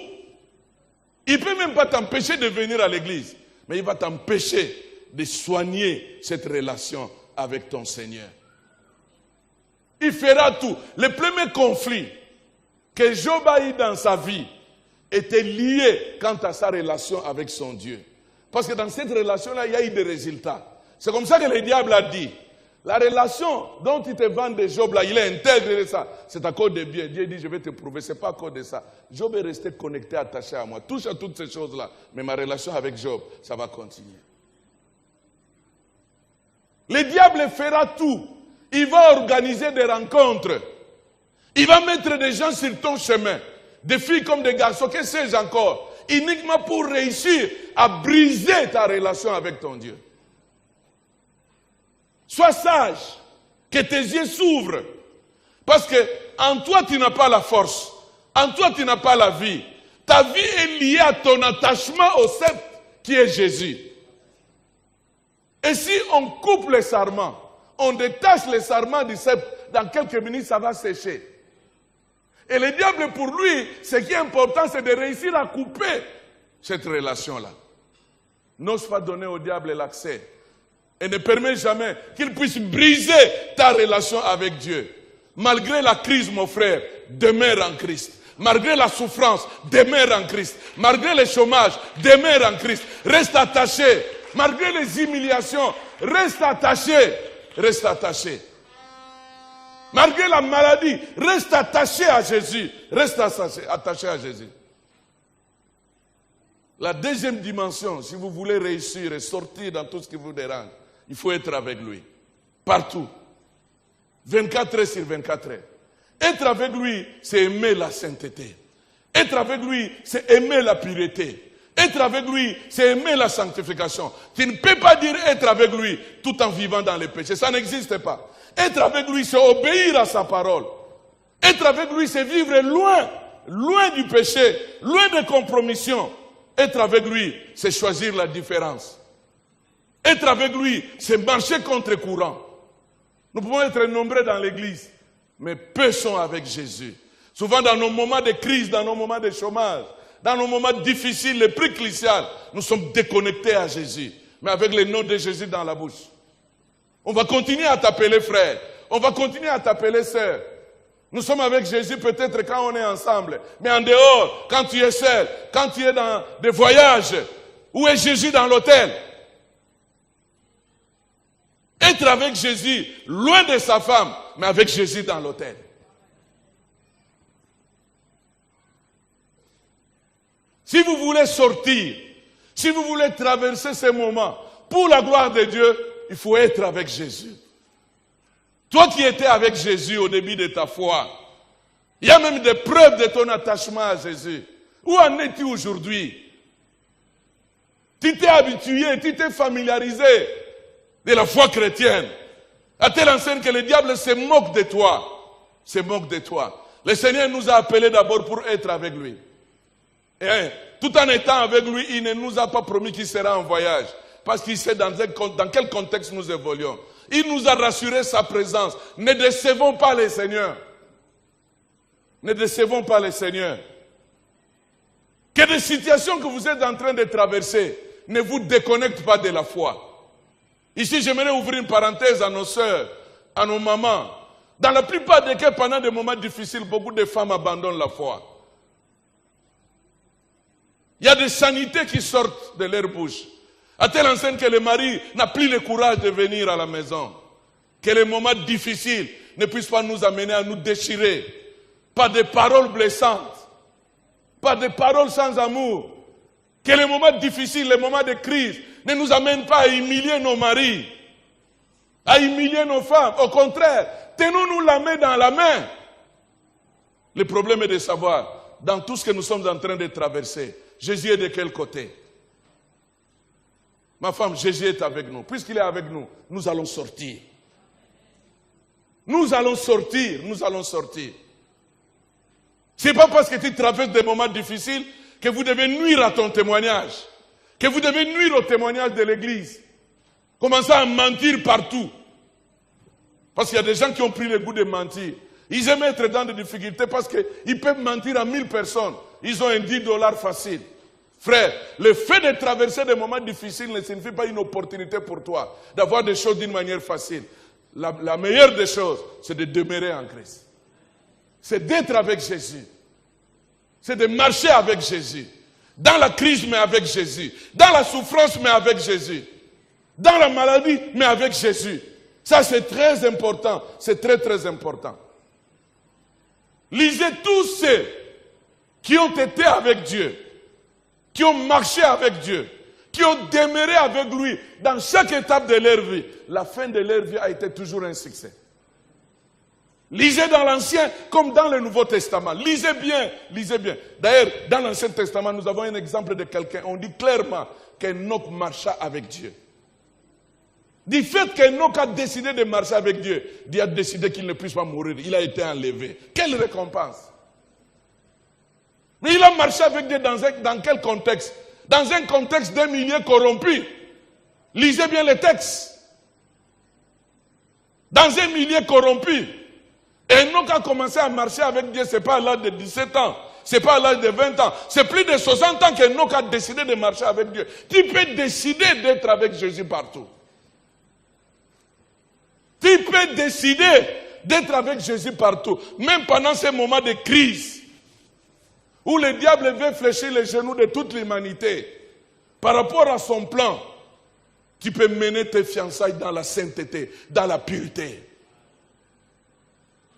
Il ne peut même pas t'empêcher de venir à l'église. Mais il va t'empêcher de soigner cette relation avec ton Seigneur. Il fera tout. Le premier conflit que Job a eu dans sa vie était lié quant à sa relation avec son Dieu. Parce que dans cette relation-là, il y a eu des résultats. C'est comme ça que le diable a dit. La relation dont il te vend de Job, là, il est intégré ça. C'est à cause de Dieu. Dieu dit, je vais te prouver. Ce n'est pas à cause de ça. Job est resté connecté, attaché à moi. Touche à toutes ces choses-là. Mais ma relation avec Job, ça va continuer. Le diable fera tout. Il va organiser des rencontres. Il va mettre des gens sur ton chemin. Des filles comme des garçons, que sais-je encore. Uniquement pour réussir à briser ta relation avec ton Dieu. Sois sage. Que tes yeux s'ouvrent. Parce que en toi, tu n'as pas la force. En toi, tu n'as pas la vie. Ta vie est liée à ton attachement au sceptre qui est Jésus. Et si on coupe les sarments, on détache les sarments du sceptre, dans quelques minutes, ça va sécher. Et le diable, pour lui, ce qui est important, c'est de réussir à couper cette relation-là. N'ose pas donner au diable l'accès. Et ne permets jamais qu'il puisse briser ta relation avec Dieu. Malgré la crise, mon frère, demeure en Christ. Malgré la souffrance, demeure en Christ. Malgré le chômage, demeure en Christ. Reste attaché. Malgré les humiliations, reste attaché. Reste attaché. Malgré la maladie, reste attaché à Jésus. Reste attaché à Jésus. La deuxième dimension, si vous voulez réussir et sortir dans tout ce qui vous dérange, il faut être avec lui. Partout. 24 heures sur 24 heures. Être avec lui, c'est aimer la sainteté. Être avec lui, c'est aimer la pureté. Être avec lui, c'est aimer la sanctification. Tu ne peux pas dire être avec lui tout en vivant dans les péchés. Ça n'existe pas. Être avec lui, c'est obéir à sa parole. Être avec lui, c'est vivre loin du péché, loin des compromissions. Être avec lui, c'est choisir la différence. Être avec lui, c'est marcher contre courant. Nous pouvons être nombreux dans l'église, mais peu sont avec Jésus. Souvent dans nos moments de crise, dans nos moments de chômage, dans nos moments difficiles, les plus cruciaux, nous sommes déconnectés à Jésus, mais avec le nom de Jésus dans la bouche. On va continuer à t'appeler frère, on va continuer à t'appeler sœur. Nous sommes avec Jésus peut-être quand on est ensemble, mais en dehors, quand tu es seul, quand tu es dans des voyages, où est Jésus dans l'hôtel? Être avec Jésus, loin de sa femme, mais avec Jésus dans l'hôtel. Si vous voulez sortir, si vous voulez traverser ces moments, pour la gloire de Dieu, il faut être avec Jésus. Toi qui étais avec Jésus au début de ta foi, il y a même des preuves de ton attachement à Jésus. Où en es-tu aujourd'hui? Tu t'es habitué, tu t'es familiarisé de la foi chrétienne. À telle enseigne que le diable se moque de toi. Se moque de toi. Le Seigneur nous a appelés d'abord pour être avec lui. Et tout en étant avec lui, il ne nous a pas promis qu'il sera en voyage. Parce qu'il sait dans quel contexte nous évoluons. Il nous a rassuré sa présence. Ne décevons pas les Seigneurs. Ne décevons pas les Seigneurs. Que des situations que vous êtes en train de traverser ne vous déconnectent pas de la foi. Ici, j'aimerais ouvrir une parenthèse à nos sœurs, à nos mamans. Dans la plupart des cas, pendant des moments difficiles, beaucoup de femmes abandonnent la foi. Il y a des sanités qui sortent de leur bouche. À telle enseigne que le mari n'a plus le courage de venir à la maison. Que les moments difficiles ne puisse pas nous amener à nous déchirer par des paroles blessantes, par des paroles sans amour. Que les moments difficiles, les moments de crise ne nous amènent pas à humilier nos maris, à humilier nos femmes. Au contraire, tenons-nous la main dans la main. Le problème est de savoir, dans tout ce que nous sommes en train de traverser, Jésus est de quel côté? Ma femme, Jésus est avec nous. Puisqu'il est avec nous, nous allons sortir. Nous allons sortir, nous allons sortir. Ce n'est pas parce que tu traverses des moments difficiles que vous devez nuire à ton témoignage, que vous devez nuire au témoignage de l'Église. Commencez à mentir partout. Parce qu'il y a des gens qui ont pris le goût de mentir. Ils aiment être dans des difficultés parce qu'ils peuvent mentir à 1000 personnes. Ils ont un $10 facile. Frère, le fait de traverser des moments difficiles ne signifie pas une opportunité pour toi d'avoir des choses d'une manière facile. La meilleure des choses, c'est de demeurer en Christ. C'est d'être avec Jésus. C'est de marcher avec Jésus. Dans la crise, mais avec Jésus. Dans la souffrance, mais avec Jésus. Dans la maladie, mais avec Jésus. Ça, c'est très important. C'est très, très important. Lisez tous ceux qui ont été avec Dieu, qui ont marché avec Dieu, qui ont demeuré avec lui dans chaque étape de leur vie. La fin de leur vie a été toujours un succès. Lisez dans l'Ancien comme dans le Nouveau Testament. Lisez bien, lisez bien. D'ailleurs, dans l'Ancien Testament, nous avons un exemple de quelqu'un. On dit clairement qu'Enoch marcha avec Dieu. Du fait qu'Enoch a décidé de marcher avec Dieu, Dieu a décidé qu'il ne puisse pas mourir. Il a été enlevé. Quelle récompense! Mais il a marché avec Dieu dans quel contexte? Dans un contexte d'un milieu corrompu. Lisez bien les textes. Dans un milieu corrompu. Enoch a commencé à marcher avec Dieu, ce n'est pas à l'âge de 17 ans, ce n'est pas à l'âge de 20 ans, c'est plus de 60 ans qu'Enoch a décidé de marcher avec Dieu. Tu peux décider d'être avec Jésus partout. Tu peux décider d'être avec Jésus partout, même pendant ces moments de crise, où le diable veut fléchir les genoux de toute l'humanité. Par rapport à son plan, tu peux mener tes fiançailles dans la sainteté, dans la pureté.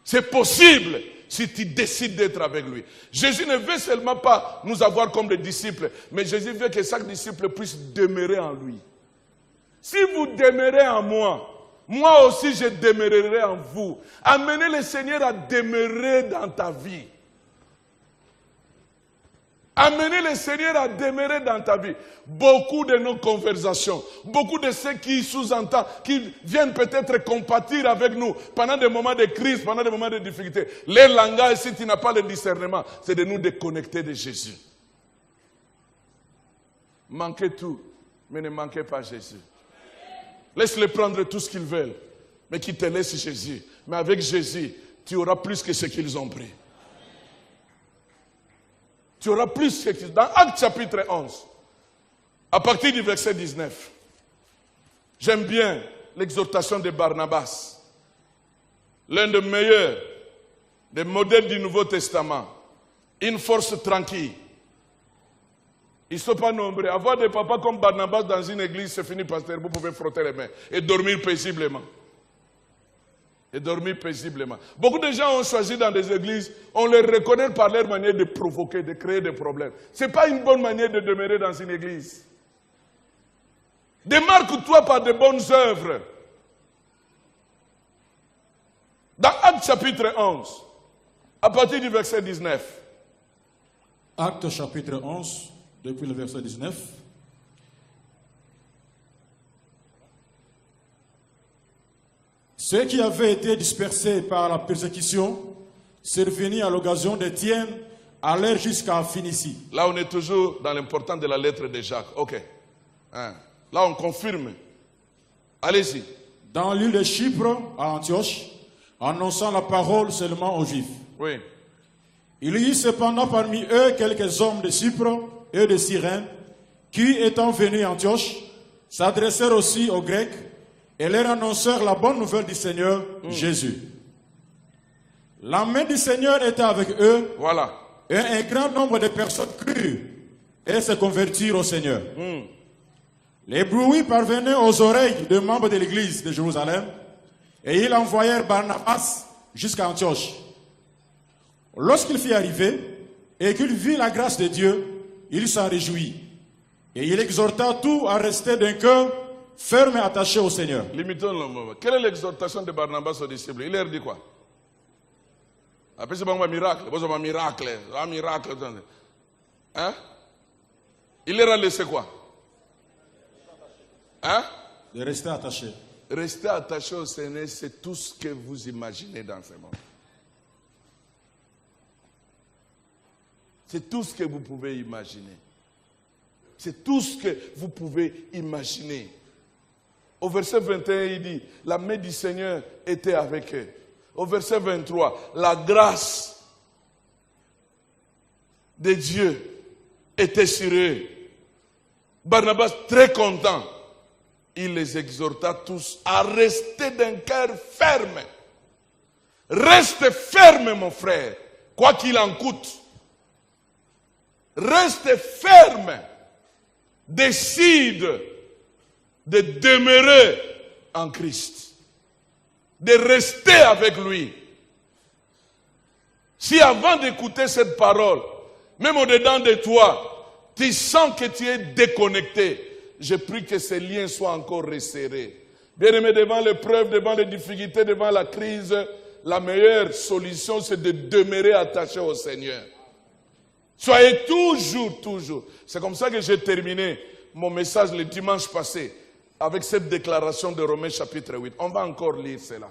C'est possible si tu décides d'être avec lui. Jésus ne veut seulement pas nous avoir comme des disciples, mais Jésus veut que chaque disciple puisse demeurer en lui. Si vous demeurez en moi, moi aussi je demeurerai en vous. Amenez le Seigneur à demeurer dans ta vie. Amenez le Seigneur à demeurer dans ta vie. Beaucoup de nos conversations, beaucoup de ceux qui sous-entendent, qui viennent peut-être compatir avec nous pendant des moments de crise, pendant des moments de difficulté. Les langages, si tu n'as pas le discernement, c'est de nous déconnecter de Jésus. Manquez tout, mais ne manquez pas Jésus. Laisse-les prendre tout ce qu'ils veulent, mais qu'ils te laissent Jésus. Mais avec Jésus, tu auras plus que ce qu'ils ont pris. Tu auras plus que... Dans Actes chapitre 11, à partir du verset 19, j'aime bien l'exhortation de Barnabas, l'un des meilleurs, des modèles du Nouveau Testament. Une force tranquille. Ils ne sont pas nombreux. Avoir des papas comme Barnabas dans une église, c'est fini, pasteur. Vous pouvez frotter les mains et dormir paisiblement. Et dormir paisiblement. Beaucoup de gens ont choisi dans des églises, on les reconnaît par leur manière de provoquer, de créer des problèmes. Ce n'est pas une bonne manière de demeurer dans une église. Démarque-toi par de bonnes œuvres. Dans Actes chapitre 11, à partir du verset 19. Actes chapitre 11, depuis le verset 19. Ceux qui avaient été dispersés par la persécution, survenus à l'occasion d'Étienne, allèrent jusqu'à Phénicie. Là, on est toujours dans l'important de la lettre de Jacques. Ok. Hein. Là, on confirme. Allez-y. Dans l'île de Chypre, à Antioche, annonçant la parole seulement aux Juifs. Oui. Il y eut cependant parmi eux quelques hommes de Chypre et de Cyrène, qui, étant venus à Antioche, s'adressèrent aussi aux Grecs, et leur annoncèrent la bonne nouvelle du Seigneur Jésus. La main du Seigneur était avec eux. Voilà. Et un grand nombre de personnes crurent et se convertirent au Seigneur. Les bruits parvenaient aux oreilles des membres de l'église de Jérusalem. Et ils envoyèrent Barnabas jusqu'à Antioche. Lorsqu'il fut arrivé et qu'il vit la grâce de Dieu, il s'en réjouit. Et il exhorta tous à rester d'un cœur ferme et attaché au Seigneur. Limitons le moment. Quelle est l'exhortation de Barnabas aux disciples? Il leur dit quoi? Après, c'est pas un miracle. C'est un miracle. Un miracle. Hein? Il leur a laissé quoi? Hein? De rester attaché. Rester attaché au Seigneur, c'est tout ce que vous imaginez dans ce monde. C'est tout ce que vous pouvez imaginer. C'est tout ce que vous pouvez imaginer. Au verset 21, il dit, la main du Seigneur était avec eux. Au verset 23, la grâce de Dieu était sur eux. Barnabas, très content, il les exhorta tous à rester d'un cœur ferme. Reste ferme, mon frère, quoi qu'il en coûte. Reste ferme. Décide de demeurer en Christ. De rester avec lui. Si avant d'écouter cette parole, même au-dedans de toi, tu sens que tu es déconnecté, je prie que ces liens soient encore resserrés. Bien-aimé, devant l'épreuve, devant les difficultés, devant la crise, la meilleure solution, c'est de demeurer attaché au Seigneur. Soyez toujours. C'est comme ça que j'ai terminé mon message le dimanche passé avec cette déclaration de Romains chapitre 8. On va encore lire cela.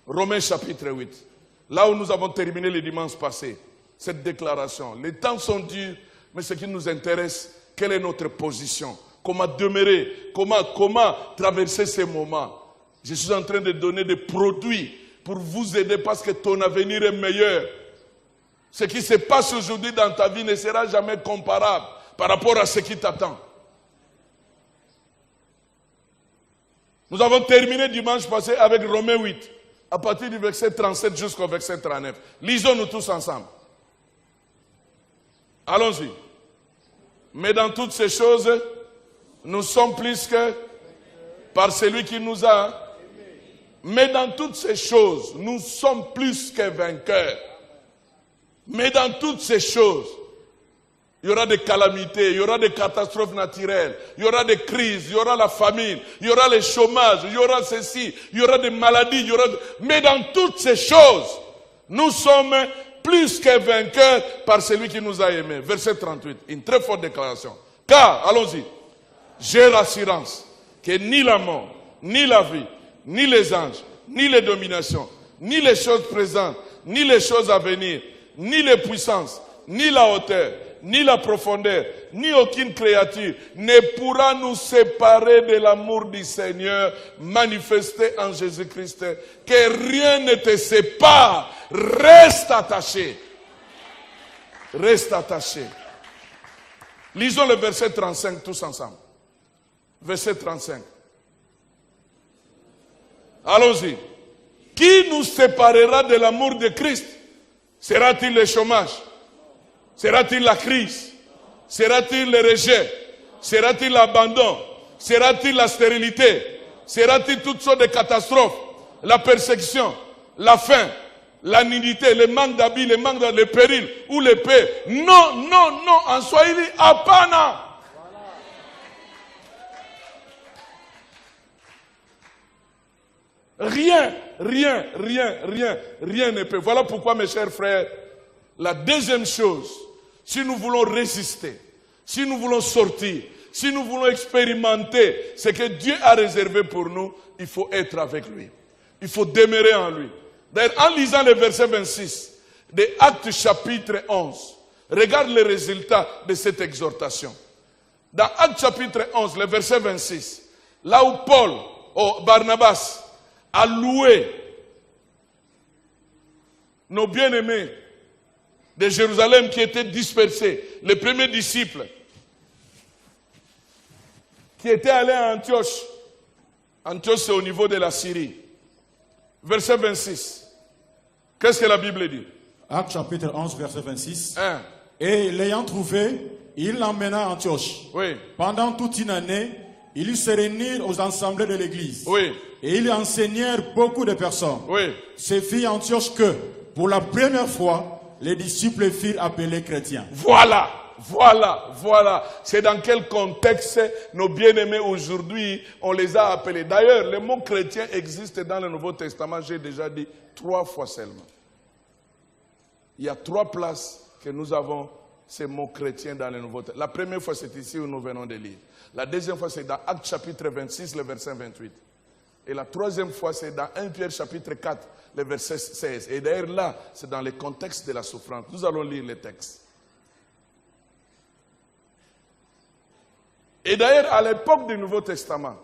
Romains chapitre 8. Là où nous avons terminé le dimanche passé, cette déclaration. Les temps sont durs, mais ce qui nous intéresse, quelle est notre position? Comment demeurer? Comment traverser ces moments? Je suis en train de donner des produits pour vous aider parce que ton avenir est meilleur. Ce qui se passe aujourd'hui dans ta vie ne sera jamais comparable par rapport à ce qui t'attend. Nous avons terminé dimanche passé avec Romains 8, à partir du verset 37 jusqu'au verset 39. Lisons-nous tous ensemble. Allons-y. Mais dans toutes ces choses, nous sommes plus que par celui qui nous a. Mais dans toutes ces choses, nous sommes plus que vainqueurs. Mais dans toutes ces choses, il y aura des calamités, il y aura des catastrophes naturelles, il y aura des crises, il y aura la famine, il y aura le chômage, il y aura ceci, il y aura des maladies, mais dans toutes ces choses, nous sommes plus que vainqueurs par celui qui nous a aimés. Verset 38, une très forte déclaration. Car, allons-y, j'ai l'assurance que ni la mort, ni la vie, ni les anges, ni les dominations, ni les choses présentes, ni les choses à venir, ni les puissances, ni la hauteur, ni la profondeur, ni aucune créature ne pourra nous séparer de l'amour du Seigneur manifesté en Jésus-Christ. Que rien ne te sépare. Reste attaché. Reste attaché. Lisons le verset 35 tous ensemble. Verset 35. Allons-y. Qui nous séparera de l'amour de Christ? Sera-t-il le chômage? Sera-t-il la crise? Sera-t-il le rejet? Sera-t-il l'abandon? Sera-t-il la stérilité? Sera-t-il toutes sortes de catastrophes? La persécution, la faim, la nudité, le manque d'habits, le manque de péril ou l'épée? Non, en Swahili, apana. Rien ne peut. Voilà pourquoi, mes chers frères, la deuxième chose, si nous voulons résister, si nous voulons sortir, si nous voulons expérimenter ce que Dieu a réservé pour nous, il faut être avec lui. Il faut demeurer en lui. D'ailleurs, en lisant le verset 26 de Actes chapitre 11, regarde les résultats de cette exhortation. Dans Actes chapitre 11, le verset 26, là où Barnabas a loué nos bien-aimés de Jérusalem qui étaient dispersés, les premiers disciples qui étaient allés à Antioche. Antioche, c'est au niveau de la Syrie. Verset 26. Qu'est-ce que la Bible dit? Actes chapitre 11, verset 26. Hein? Et l'ayant trouvé, il l'emmena à Antioche. Oui. Pendant toute une année, il se réunit aux assemblées de l'église. Oui. Et ils enseignèrent beaucoup de personnes. Oui. Ce fit Antioche que, pour la première fois, les disciples furent appelés chrétiens. Voilà. C'est dans quel contexte nos bien-aimés aujourd'hui, on les a appelés. D'ailleurs, le mot chrétien existe dans le Nouveau Testament, j'ai déjà dit 3 fois seulement. Il y a 3 places que nous avons ces mots chrétiens dans le Nouveau Testament. La première fois, c'est ici où nous venons de lire. La deuxième fois, c'est dans Actes chapitre 26, le verset 28. Et la troisième fois, c'est dans 1 Pierre chapitre 4, le verset 16. Et d'ailleurs là, c'est dans le contexte de la souffrance. Nous allons lire les textes. Et d'ailleurs, à l'époque du Nouveau Testament,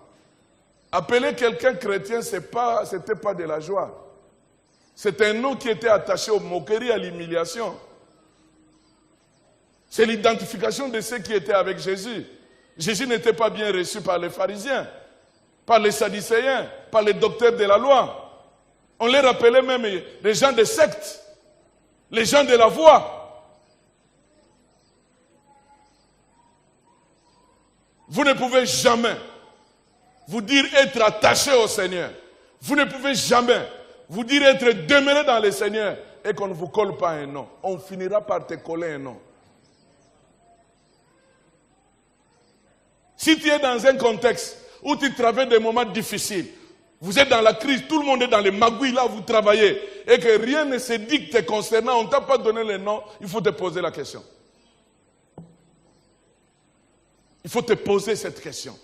appeler quelqu'un chrétien, c'était pas de la joie. C'est un nom qui était attaché aux moqueries, à l'humiliation. C'est l'identification de ceux qui étaient avec Jésus. Jésus n'était pas bien reçu par les pharisiens, par les sadducéens, par les docteurs de la loi. On les rappelait même les gens des sectes, les gens de la voie. Vous ne pouvez jamais vous dire être attaché au Seigneur. Vous ne pouvez jamais vous dire être demeuré dans le Seigneur et qu'on ne vous colle pas un nom. On finira par te coller un nom. Si tu es dans un contexte où tu traverses des moments difficiles, vous êtes dans la crise, tout le monde est dans les magouilles, là vous travaillez, et que rien ne se dicte concernant, on ne t'a pas donné le nom, il faut te poser la question. Il faut te poser cette question.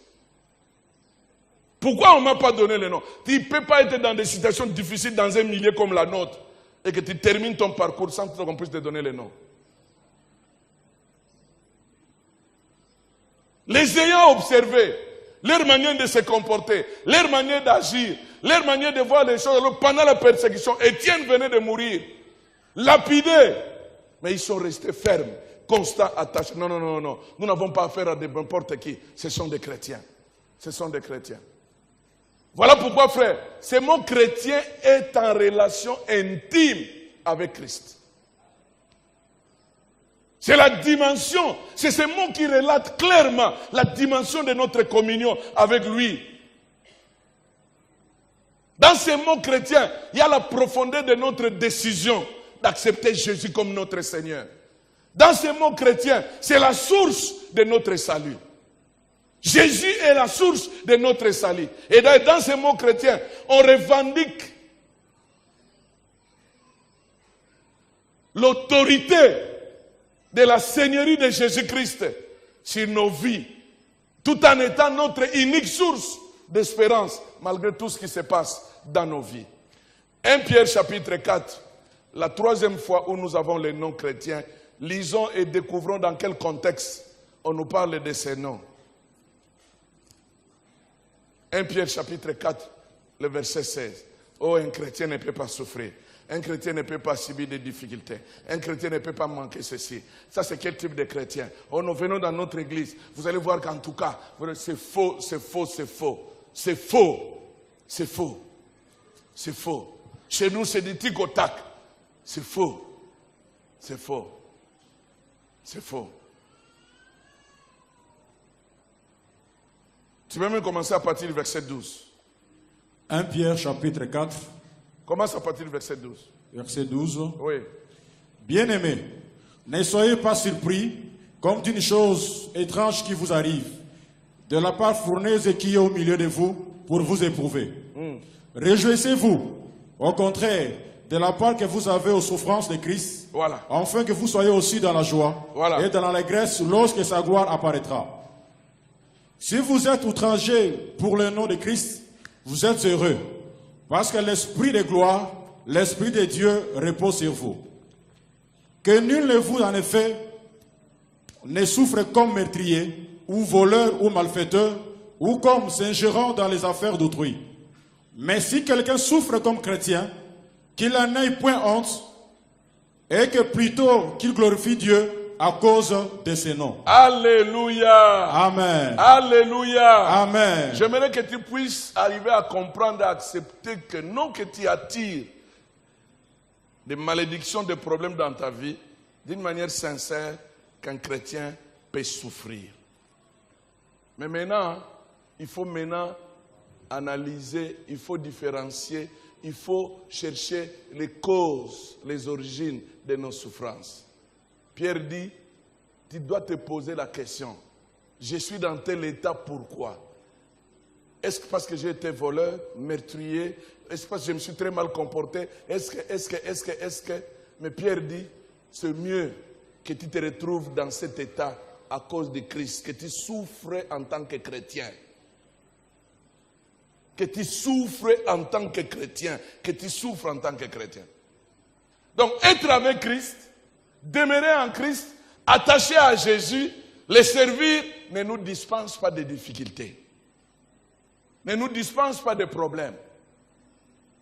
Pourquoi on ne m'a pas donné le nom? Tu ne peux pas être dans des situations difficiles dans un milieu comme la nôtre et que tu termines ton parcours sans qu'on puisse te donner le nom. Les ayant observés, leur manière de se comporter, leur manière d'agir, leur manière de voir les choses pendant la persécution, Étienne venait de mourir, lapidé, mais ils sont restés fermes. Constant, attaché. Non. Nous n'avons pas affaire à n'importe qui. Ce sont des chrétiens. Ce sont des chrétiens. Voilà pourquoi, frère, ce mot chrétien est en relation intime avec Christ. C'est la dimension, c'est ce mot qui relate clairement la dimension de notre communion avec lui. Dans ce mot chrétien, il y a la profondeur de notre décision d'accepter Jésus comme notre Seigneur. Dans ce mot chrétien, c'est la source de notre salut. Jésus est la source de notre salut. Et dans ce mot chrétien, on revendique l'autorité de la Seigneurie de Jésus-Christ sur nos vies, tout en étant notre unique source d'espérance, malgré tout ce qui se passe dans nos vies. 1 Pierre chapitre 4, la 3e fois où nous avons les noms chrétiens, lisons et découvrons dans quel contexte on nous parle de ces noms. 1 Pierre chapitre 4, le verset 16. Oh, un chrétien ne peut pas souffrir. Un chrétien ne peut pas subir des difficultés. Un chrétien ne peut pas manquer ceci. Ça, c'est quel type de chrétien? Oh, nous venons dans notre église. Vous allez voir qu'en tout cas, c'est faux, c'est faux, c'est faux. C'est faux. C'est faux. C'est faux. Chez nous, c'est du tic au tac. C'est faux. C'est faux. C'est faux. Tu peux même commencer à partir du verset 12. 1 Pierre chapitre 4. Commence à partir du verset 12. Verset 12. Oui. Bien-aimés, ne soyez pas surpris comme d'une chose étrange qui vous arrive, de la part fourneuse qui est au milieu de vous pour vous éprouver. Réjouissez-vous, au contraire, de la part que vous avez aux souffrances de Christ, Voilà. afin que vous soyez aussi dans la joie Voilà. et dans l'allégresse lorsque sa gloire apparaîtra. Si vous êtes outragés pour le nom de Christ, vous êtes heureux, parce que l'Esprit de gloire, l'Esprit de Dieu repose sur vous. Que nul de vous, en effet, ne souffre comme meurtrier, ou voleur, ou malfaiteur, ou comme s'ingérant dans les affaires d'autrui. Mais si quelqu'un souffre comme chrétien, qu'il n'en ait point honte, et que plutôt qu'il glorifie Dieu à cause de ses noms. Alléluia. Amen. Alléluia. Amen. J'aimerais que tu puisses arriver à comprendre et accepter que non que tu attires des malédictions, des problèmes dans ta vie, d'une manière sincère, qu'un chrétien peut souffrir. Mais maintenant, il faut maintenant analyser, il faut différencier, il faut chercher les causes, les origines de nos souffrances. Pierre dit, tu dois te poser la question, je suis dans tel état, pourquoi? Est-ce que parce que j'ai été voleur, meurtrier? Est-ce parce que je me suis très mal comporté? Est-ce que... Mais Pierre dit, c'est mieux que tu te retrouves dans cet état à cause de Christ, que tu souffres en tant que chrétien. Que tu souffres en tant que chrétien. Que tu souffres en tant que chrétien. Donc, être avec Christ, demeurer en Christ, attaché à Jésus, le servir, ne nous dispense pas de difficultés. Ne nous dispense pas de problèmes.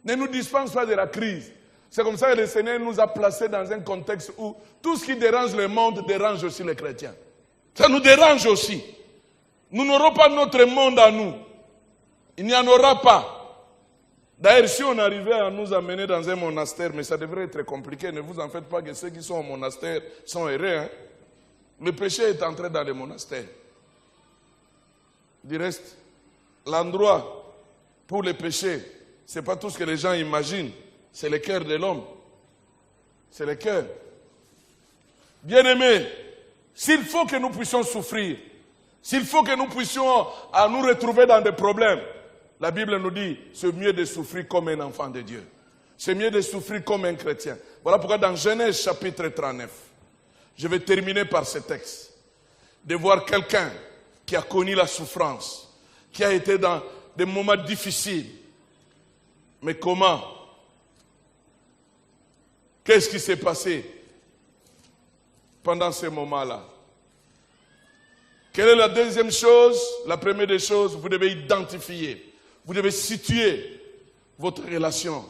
Ne nous dispense pas de la crise. C'est comme ça que le Seigneur nous a placés dans un contexte où tout ce qui dérange le monde dérange aussi les chrétiens. Ça nous dérange aussi. Nous n'aurons pas notre monde à nous. Il n'y en aura pas. D'ailleurs, si on arrivait à nous amener dans un monastère, mais ça devrait être compliqué, ne vous en faites pas que ceux qui sont au monastère sont heureux. Hein? Le péché est entré dans les monastères. Du reste, l'endroit pour le péché, ce n'est pas tout ce que les gens imaginent. C'est le cœur de l'homme. C'est le cœur. Bien-aimés, s'il faut que nous puissions souffrir, s'il faut que nous puissions nous retrouver dans des problèmes, la Bible nous dit, c'est mieux de souffrir comme un enfant de Dieu. C'est mieux de souffrir comme un chrétien. Voilà pourquoi dans Genèse chapitre 39, je vais terminer par ce texte, de voir quelqu'un qui a connu la souffrance, qui a été dans des moments difficiles. Mais comment? Qu'est-ce qui s'est passé pendant ces moments-là? Quelle est la deuxième chose? La première des choses, vous devez identifier, vous devez situer votre relation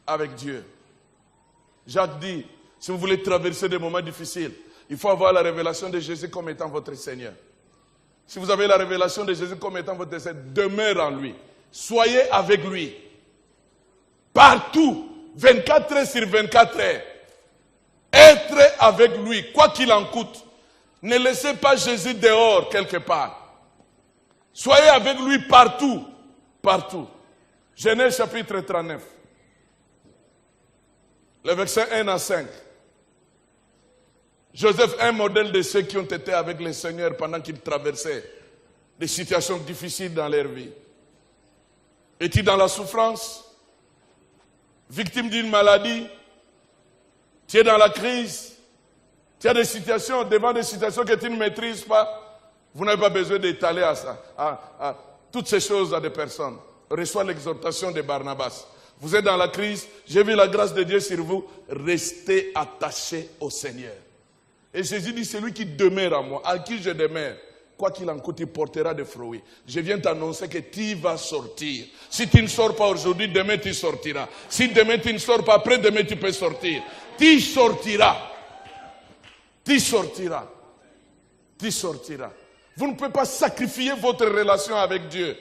avec Dieu. Jacques dit, si vous voulez traverser des moments difficiles, il faut avoir la révélation de Jésus comme étant votre Seigneur. Si vous avez la révélation de Jésus comme étant votre Seigneur, demeure en lui. Soyez avec lui. Partout, 24 heures sur 24 heures. Être avec lui, quoi qu'il en coûte. Ne laissez pas Jésus dehors quelque part. Soyez avec lui partout. Partout. Genèse chapitre 39. Le verset 1 à 5. Joseph est un modèle de ceux qui ont été avec le Seigneur pendant qu'ils traversaient des situations difficiles dans leur vie. Es-tu dans la souffrance? Victime d'une maladie? Tu es dans la crise? Tu as des situations, devant des situations que tu ne maîtrises pas? Vous n'avez pas besoin d'étaler à toutes ces choses à des personnes. Reçois l'exhortation de Barnabas. Vous êtes dans la crise, j'ai vu la grâce de Dieu sur vous, restez attachés au Seigneur. Et Jésus dit, celui qui demeure en moi, à qui je demeure, quoi qu'il en coûte, il portera des fruits. Je viens t'annoncer que tu vas sortir. Si tu ne sors pas aujourd'hui, demain tu sortiras. Si demain tu ne sors pas, après demain tu peux sortir. Tu sortiras. Tu sortiras. Tu sortiras. Vous ne pouvez pas sacrifier votre relation avec Dieu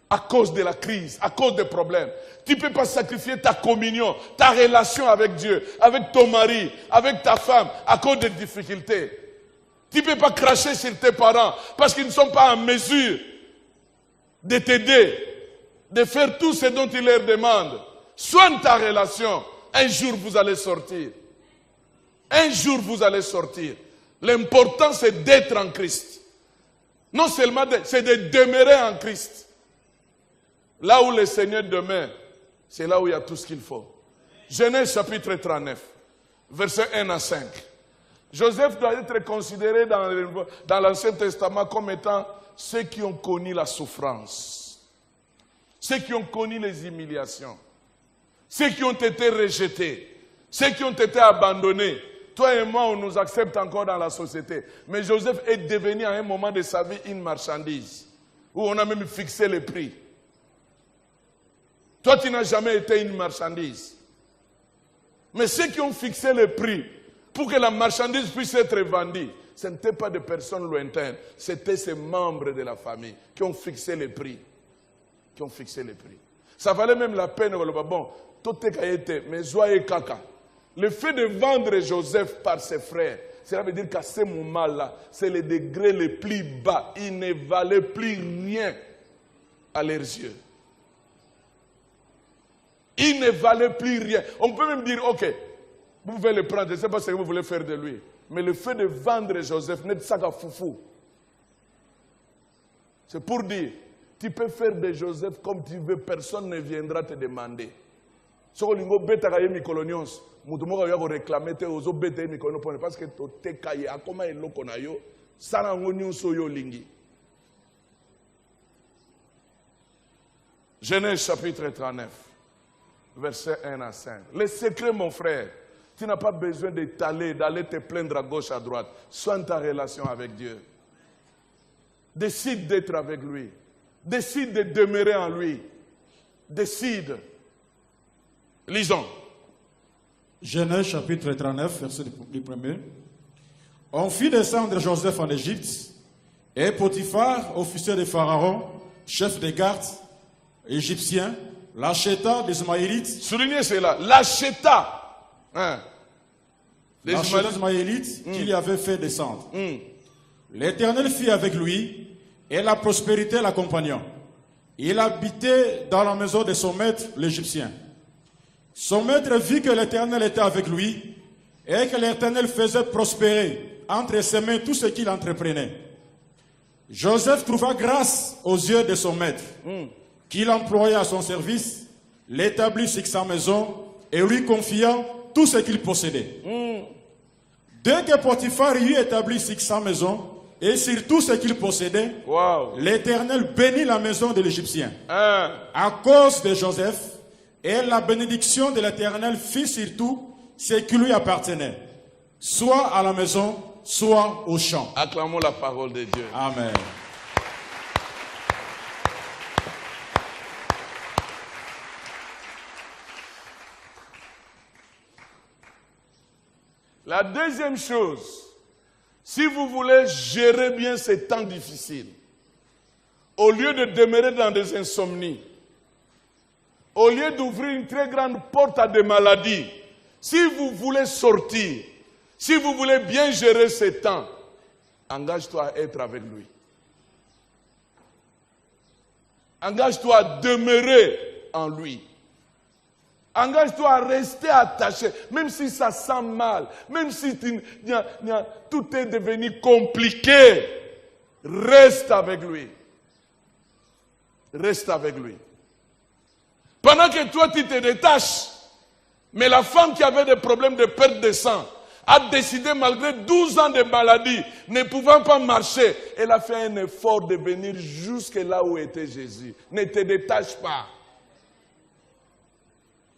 à cause de la crise, à cause des problèmes. Tu ne peux pas sacrifier ta communion, ta relation avec Dieu, avec ton mari, avec ta femme, à cause des difficultés. Tu ne peux pas cracher sur tes parents parce qu'ils ne sont pas en mesure de t'aider, de faire tout ce dont ils leur demandent. Soigne ta relation. Un jour, vous allez sortir. Un jour, vous allez sortir. L'important, c'est d'être en Christ. Non seulement, c'est de demeurer en Christ. Là où le Seigneur demeure, c'est là où il y a tout ce qu'il faut. Genèse chapitre 39, versets 1 à 5. Joseph doit être considéré dans l'Ancien Testament comme étant ceux qui ont connu la souffrance, ceux qui ont connu les humiliations, ceux qui ont été rejetés, ceux qui ont été abandonnés. Toi et moi, on nous accepte encore dans la société. Mais Joseph est devenu à un moment de sa vie une marchandise, où on a même fixé le prix. Toi, tu n'as jamais été une marchandise. Mais ceux qui ont fixé le prix pour que la marchandise puisse être vendue, ce n'étaient pas des personnes lointaines, c'était ces membres de la famille qui ont fixé le prix. Qui ont fixé le prix. Ça valait même la peine, bon, tout est mais joyeux caca. Le fait de vendre Joseph par ses frères, cela veut dire qu'à ce moment-là, c'est le degré le plus bas. Il ne valait plus rien. à leurs yeux. Il ne valait plus rien. On peut même dire, ok, vous pouvez le prendre, je ne sais pas ce que vous voulez faire de lui. Mais le fait de vendre Joseph n'est pas ça foufou. C'est pour dire, tu peux faire de Joseph comme tu veux, personne ne viendra te demander. Ce que vous bêta kaye mikolonions, mutumoka yako réclamer te ozo bêta mikolonions parce que to te kaye akoma eloko na yo, sana ngoni so yo lingi. Genèse chapitre 39, versets 1 à 5. Le secret, mon frère, tu n'as pas besoin d'aller te plaindre à gauche, à droite. Sois en ta relation avec Dieu. Décide d'être avec lui. Décide de demeurer en lui. Décide. Lisons. Genèse chapitre 39, verset du premier. On fit descendre Joseph en Égypte, et Potiphar, officier de Pharaon, chef des gardes égyptiens, l'acheta des Ismaélites. Soulignez cela, l'acheta. Hein. L'acheta des Ismaélites qu'il y avait fait descendre. L'Éternel fit avec lui, et la prospérité l'accompagnant. Il habitait dans la maison de son maître, l'Égyptien. Son maître vit que l'Éternel était avec lui et que l'Éternel faisait prospérer entre ses mains tout ce qu'il entreprenait. Joseph trouva grâce aux yeux de son maître, qu'il employa à son service, l'établit sur sa maison et lui confia tout ce qu'il possédait. Dès que Potiphar eut établi sur sa maison et sur tout ce qu'il possédait, l'Éternel bénit la maison de l'Égyptien. À cause de Joseph, et la bénédiction de l'Éternel fit sur tout ce qui lui appartenait, soit à la maison, soit au champ. Acclamons la parole de Dieu. Amen. La deuxième chose, si vous voulez gérer bien ces temps difficiles, au lieu de demeurer dans des insomnies, au lieu d'ouvrir une très grande porte à des maladies, si vous voulez sortir, si vous voulez bien gérer ces temps, engage-toi à être avec lui. Engage-toi à demeurer en lui. Engage-toi à rester attaché, même si ça sent mal, même si tout est devenu compliqué. Reste avec lui. Reste avec lui. Pendant que toi tu te détaches, mais la femme qui avait des problèmes de perte de sang a décidé, malgré 12 ans de maladie, ne pouvant pas marcher, elle a fait un effort de venir jusque là où était Jésus. Ne te détache pas.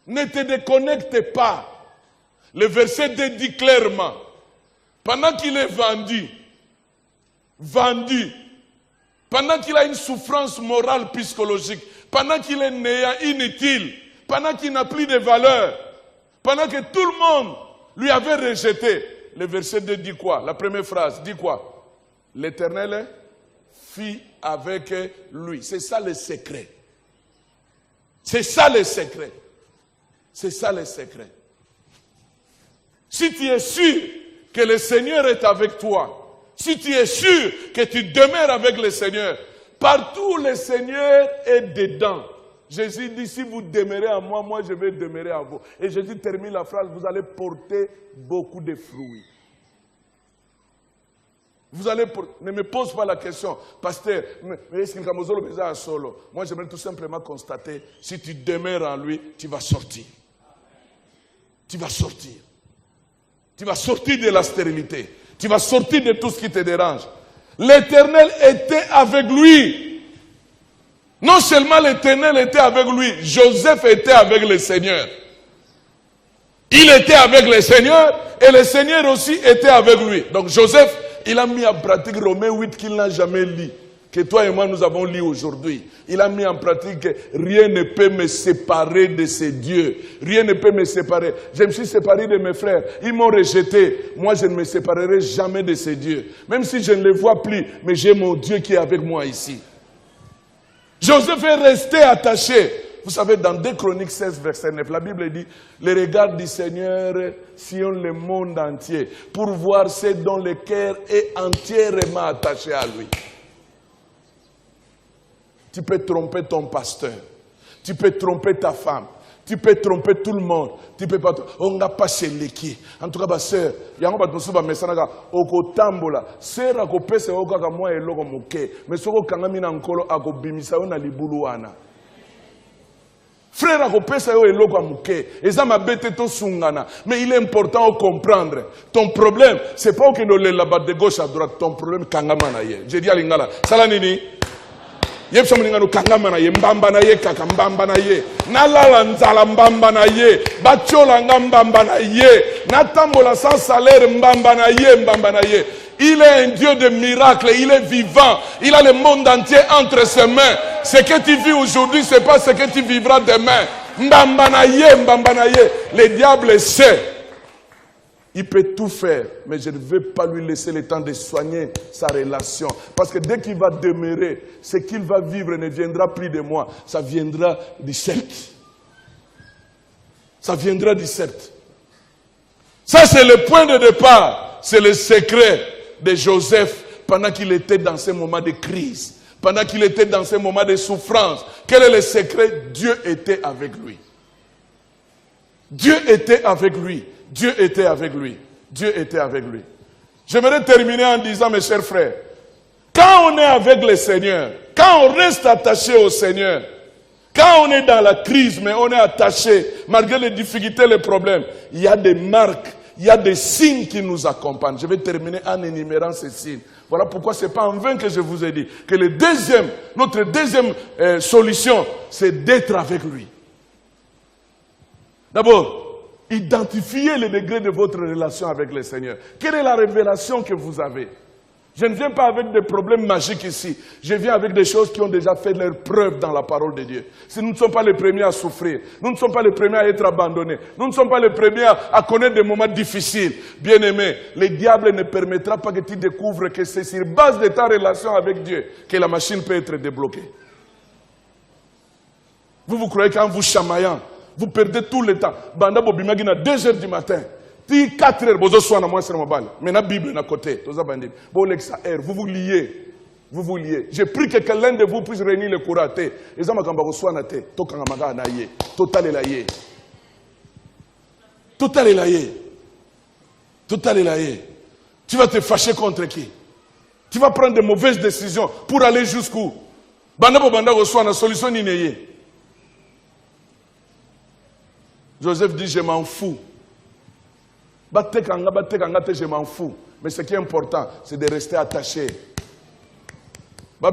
Ne te déconnecte pas. Le verset dit clairement, pendant qu'il est vendu, pendant qu'il a une souffrance morale, psychologique, pendant qu'il est néant, inutile, pendant qu'il n'a plus de valeur, pendant que tout le monde lui avait rejeté, le verset 2 dit quoi? La première phrase dit quoi? L'Éternel fit avec lui. C'est ça le secret. C'est ça le secret. C'est ça le secret. Si tu es sûr que le Seigneur est avec toi, si tu es sûr que tu demeures avec le Seigneur, partout le Seigneur est dedans. Jésus dit, si vous demeurez en moi, moi je vais demeurer en vous. Et Jésus termine la phrase, vous allez porter beaucoup de fruits. Vous allez ne me pose pas la question, pasteur, mais est-ce qu'il y a un solo? Moi j'aimerais tout simplement constater, si tu demeures en lui, tu vas sortir. Tu vas sortir. Tu vas sortir de la stérilité. Tu vas sortir de tout ce qui te dérange. L'Éternel était avec lui. Non seulement l'Éternel était avec lui, Joseph était avec le Seigneur. Il était avec le Seigneur et le Seigneur aussi était avec lui. Donc Joseph, il a mis en pratique Romains 8 qu'il n'a jamais lu, que toi et moi nous avons lu aujourd'hui. Il a mis en pratique que rien ne peut me séparer de ces dieux. Rien ne peut me séparer. Je me suis séparé de mes frères. Ils m'ont rejeté. Moi, je ne me séparerai jamais de ces dieux. Même si je ne les vois plus, mais j'ai mon Dieu qui est avec moi ici. Joseph est resté attaché. Vous savez, dans 2 Chroniques 16, verset 9, la Bible dit, les regards du Seigneur sillonnent le monde entier pour voir ceux dont le cœur est entièrement attaché à lui. Tu peux tromper ton pasteur. Tu peux tromper ta femme. Tu peux tromper tout le monde. Tu peux pas. On n'a pas chez l'équipe. En tout cas, ma sœur, il y a un peu de souba mesanaga. Oko tambola. Sœur ako pese oka kama eloko moke. Mais soko kangami na nkolo ako bimisa na libuluana. Frère ako pese yo eloko moke. Eza mabete to sungana. Mais il est important de comprendre. Ton problème, c'est pas que nous le là-bas de gauche à droite. Ton problème kangama na ye. J'ai dit à l'ingala. Salanini. Yepsa mningano kangama na ye, mbamba na ye, kaka mbamba na ye, nalala nzala mbamba na ye, bachola mbamba na ye, natambola sans salaire mbamba na ye. Il est un Dieu de miracles, il est vivant, il a le monde entier entre ses mains. Ce que tu vis aujourd'hui, c'est pas ce que tu vivras demain. Mbamba na ye, le diable sait. Il peut tout faire, mais je ne veux pas lui laisser le temps de soigner sa relation. Parce que dès qu'il va demeurer, ce qu'il va vivre ne viendra plus de moi. Ça viendra du sept. Ça viendra du sept. Ça, c'est le point de départ. C'est le secret de Joseph pendant qu'il était dans ces moments de crise. Pendant qu'il était dans ces moments de souffrance. Quel est le secret? Dieu était avec lui. Dieu était avec lui. Dieu était avec lui. Dieu était avec lui. J'aimerais terminer en disant, mes chers frères, quand on est avec le Seigneur, quand on reste attaché au Seigneur, quand on est dans la crise, mais on est attaché, malgré les difficultés, les problèmes, il y a des marques, il y a des signes qui nous accompagnent. Je vais terminer en énumérant ces signes. Voilà pourquoi ce n'est pas en vain que je vous ai dit que notre deuxième solution, c'est d'être avec lui. D'abord, identifiez le degré de votre relation avec le Seigneur. Quelle est la révélation que vous avez? Je ne viens pas avec des problèmes magiques ici. Je viens avec des choses qui ont déjà fait leur preuve dans la parole de Dieu. Si nous ne sommes pas les premiers à souffrir, nous ne sommes pas les premiers à être abandonnés, nous ne sommes pas les premiers à connaître des moments difficiles. Bien-aimé, le diable ne permettra pas que tu découvres que c'est sur base de ta relation avec Dieu que la machine peut être débloquée. Vous croyez qu'en vous chamaillant, vous perdez tout le temps. Banda bobimagi na 2h du matin. Ti 4h bozo soana moi sur ma balle. Mais la Bible na côté. Toza bandi. Bo lexa air, vous vous liez. Vous vous liez. J'ai pris que l'un de vous puisse réunir le courage. Et ça m'a kamba ko soana te. To kanga maga na ye. Total la ye. Total la ye. Total la ye. Tu vas te fâcher contre qui? Tu vas prendre de mauvaises décisions pour aller jusqu'où? Banda bo banda ko soana solution ni neye. Joseph dit, je m'en fous. Je m'en fous. Mais ce qui est important, c'est de rester attaché. Il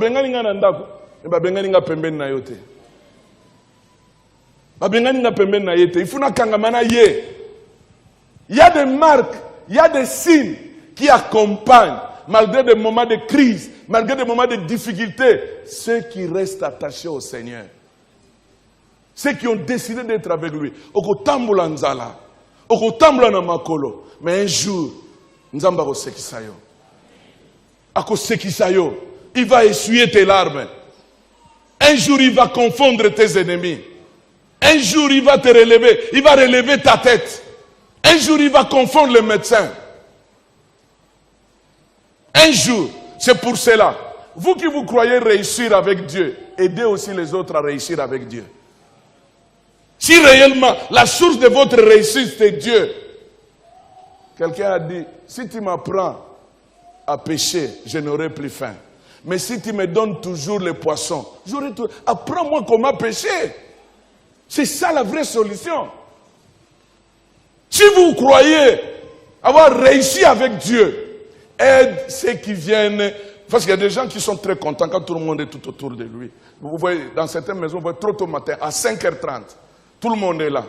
y a des marques, il y a des signes qui accompagnent, malgré des moments de crise, malgré des moments de difficulté, ceux qui restent attachés au Seigneur. Ceux qui ont décidé d'être avec lui. Okotambula nzala. Okotambula na makolo. Mais un jour, Nzamba ko sekisayo. Ako sekisayo. Il va essuyer tes larmes. Un jour, il va confondre tes ennemis. Un jour, il va te relever. Il va relever ta tête. Un jour, il va confondre les médecins. Un jour, c'est pour cela. Vous qui vous croyez réussir avec Dieu, aidez aussi les autres à réussir avec Dieu. Si réellement la source de votre réussite c'est Dieu. Quelqu'un a dit, si tu m'apprends à pêcher, je n'aurai plus faim. Mais si tu me donnes toujours les poissons, j'aurai tout. Apprends-moi comment pêcher. C'est ça la vraie solution. Si vous croyez avoir réussi avec Dieu, aide ceux qui viennent. Parce qu'il y a des gens qui sont très contents quand tout le monde est tout autour de lui. Vous voyez, dans certaines maisons, vous voyez trop tôt matin, à 5h30. Tout le monde est là.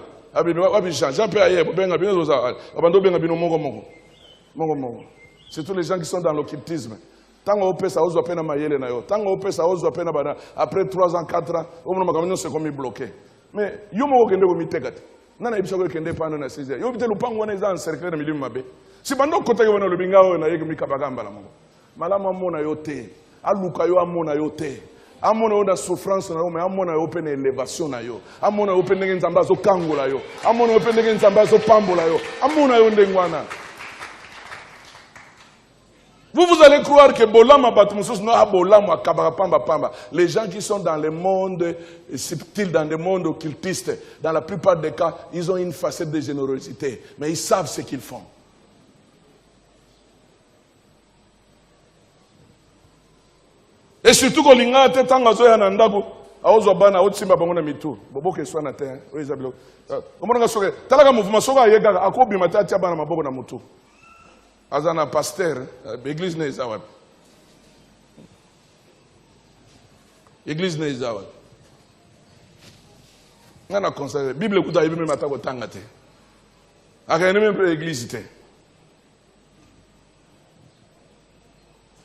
C'est tous les gens qui sont dans l'occultisme. Après 3 ans, 4 ans, c'est comme bloqué. Mais il y a amona oda souffrance na yo mais amona yo pe na élévation na yo amona yo pe ndenge nzamba zo kangola yo amona yo pe ndenge nzamba zo pambola yo amona yo ndengwana Vous allez croire que Bolama Batmoussous, non, Bolama Kabarapamba Pamba. Les gens qui sont dans le monde subtil, dans le monde occultiste, dans la plupart des cas, ils ont une facette de générosité. Mais ils savent ce qu'ils font. Et surtout quand les gens étaient en train de se aozobana otsimba bango na mitu boboke swana te oyezabilo omonanga soke talaka mouvement soka yega akobima tatia bana maboko na mutu azana pasteur église ne zawa église ne zawa ngana conseil bible kuta yibi mata ko tanga te akane même église te.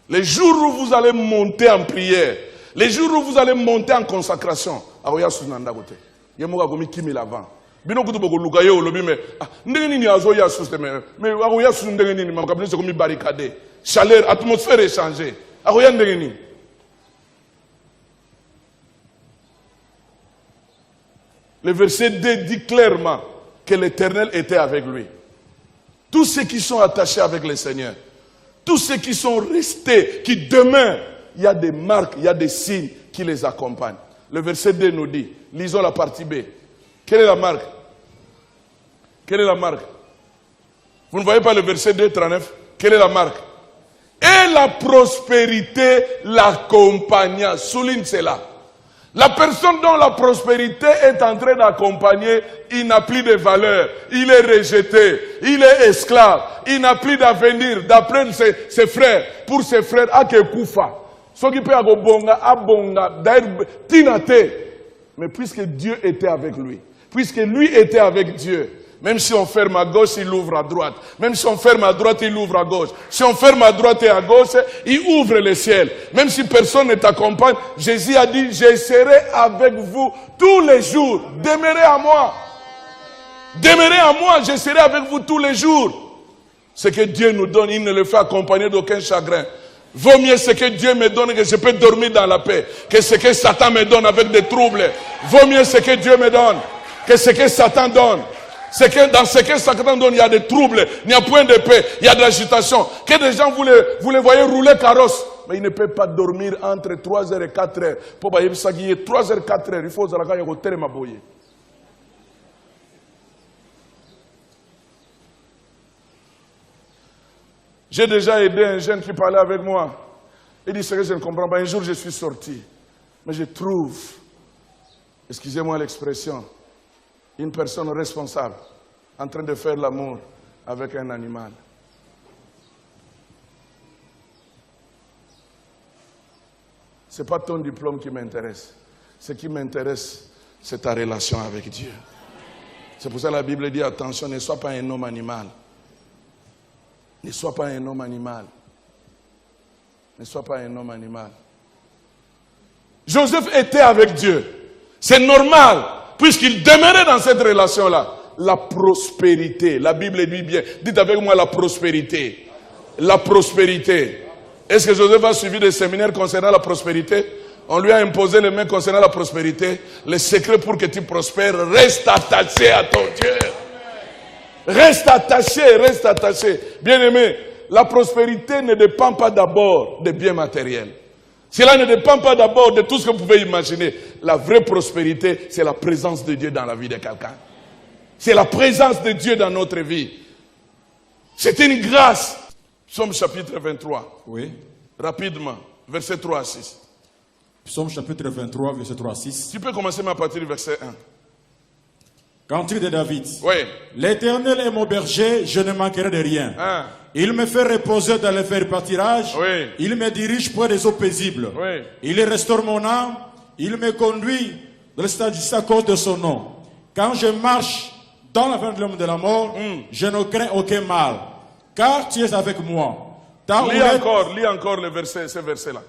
Les jours où vous allez monter en prière, les jours où vous allez monter en consacration, aroya sunanda kote. Yemoka komi kimi l'avant. Bino kutu boko luka yo lobi me ndenge nini azoya suste mais aroya sun ndenge nini makabini se komi barricade. Chaleur, atmosphère est changée. Aroya ndenge nini. Le verset 2 dit clairement que l'Éternel était avec lui. Tous ceux qui sont attachés avec le Seigneur, tous ceux qui sont restés, qui demeurent, il y a des marques, il y a des signes qui les accompagnent. Le verset 2 nous dit, lisons la partie B. Quelle est la marque? Quelle est la marque? Vous ne voyez pas le verset 2, 39? Quelle est la marque? Et la prospérité l'accompagna. Souligne cela. La personne dont la prospérité est en train d'accompagner, il n'a plus de valeur, il est rejeté, il est esclave, il n'a plus d'avenir, d'apprendre ses frères, pour ses frères, à Kekoufa. Ce qui peut avoir bonga, abonga, d'ailleurs, tinate. Mais puisque Dieu était avec lui, puisque lui était avec Dieu, même si on ferme à gauche, il ouvre à droite. Même si on ferme à droite, il ouvre à gauche. Si on ferme à droite et à gauche, il ouvre le ciel. Même si personne ne t'accompagne, Jésus a dit, je serai avec vous tous les jours. Demeurez à moi. Demeurez à moi, je serai avec vous tous les jours. Ce que Dieu nous donne, il ne le fait accompagner d'aucun chagrin. Vaut mieux ce que Dieu me donne, que je peux dormir dans la paix, que ce que Satan me donne avec des troubles. Vaut mieux ce que Dieu me donne, que ce que Satan donne. C'est que dans ce que Satan donne, il y a des troubles, il y a point de paix, il y a de l'agitation. Que des gens, vous les voyez rouler carrosse, mais ils ne peuvent pas dormir entre 3h et 4h. Pour que 3h, 4h, il faut que vous ayez. J'ai déjà aidé un jeune qui parlait avec moi. Il dit, c'est que je ne comprends pas. Un jour, je suis sorti. Mais je trouve, excusez-moi l'expression, une personne responsable en train de faire l'amour avec un animal. Ce n'est pas ton diplôme qui m'intéresse. Ce qui m'intéresse, c'est ta relation avec Dieu. C'est pour ça que la Bible dit, attention, ne sois pas un homme animal. Ne sois pas un homme animal. Ne sois pas un homme animal. Joseph était avec Dieu. C'est normal. Puisqu'il demeurait dans cette relation-là, la prospérité, la Bible dit bien, dites avec moi la prospérité. La prospérité. Est-ce que Joseph a suivi des séminaires concernant la prospérité? On lui a imposé les mains concernant la prospérité. Le secret pour que tu prospères, reste attaché à ton Dieu. Reste attaché, reste attaché. Bien-aimé, la prospérité ne dépend pas d'abord des biens matériels. Cela ne dépend pas d'abord de tout ce que vous pouvez imaginer. La vraie prospérité, c'est la présence de Dieu dans la vie de quelqu'un. C'est la présence de Dieu dans notre vie. C'est une grâce. Psaume chapitre 23. Oui. Rapidement, verset 3 à 6. Psaume chapitre 23, verset 3 à 6. Tu peux commencer à partir du verset 1. Cantique de David. Oui. L'Éternel est mon berger, je ne manquerai de rien. Il me fait reposer dans les fers pâtirages. Oui. Il me dirige près des eaux paisibles. Oui. Il restaure mon âme. Il me conduit dans le stade à cause de son nom. Quand je marche dans la vallée de l'homme de la mort, je ne crains aucun mal. Car tu es avec moi. Lis encore ce verset-là.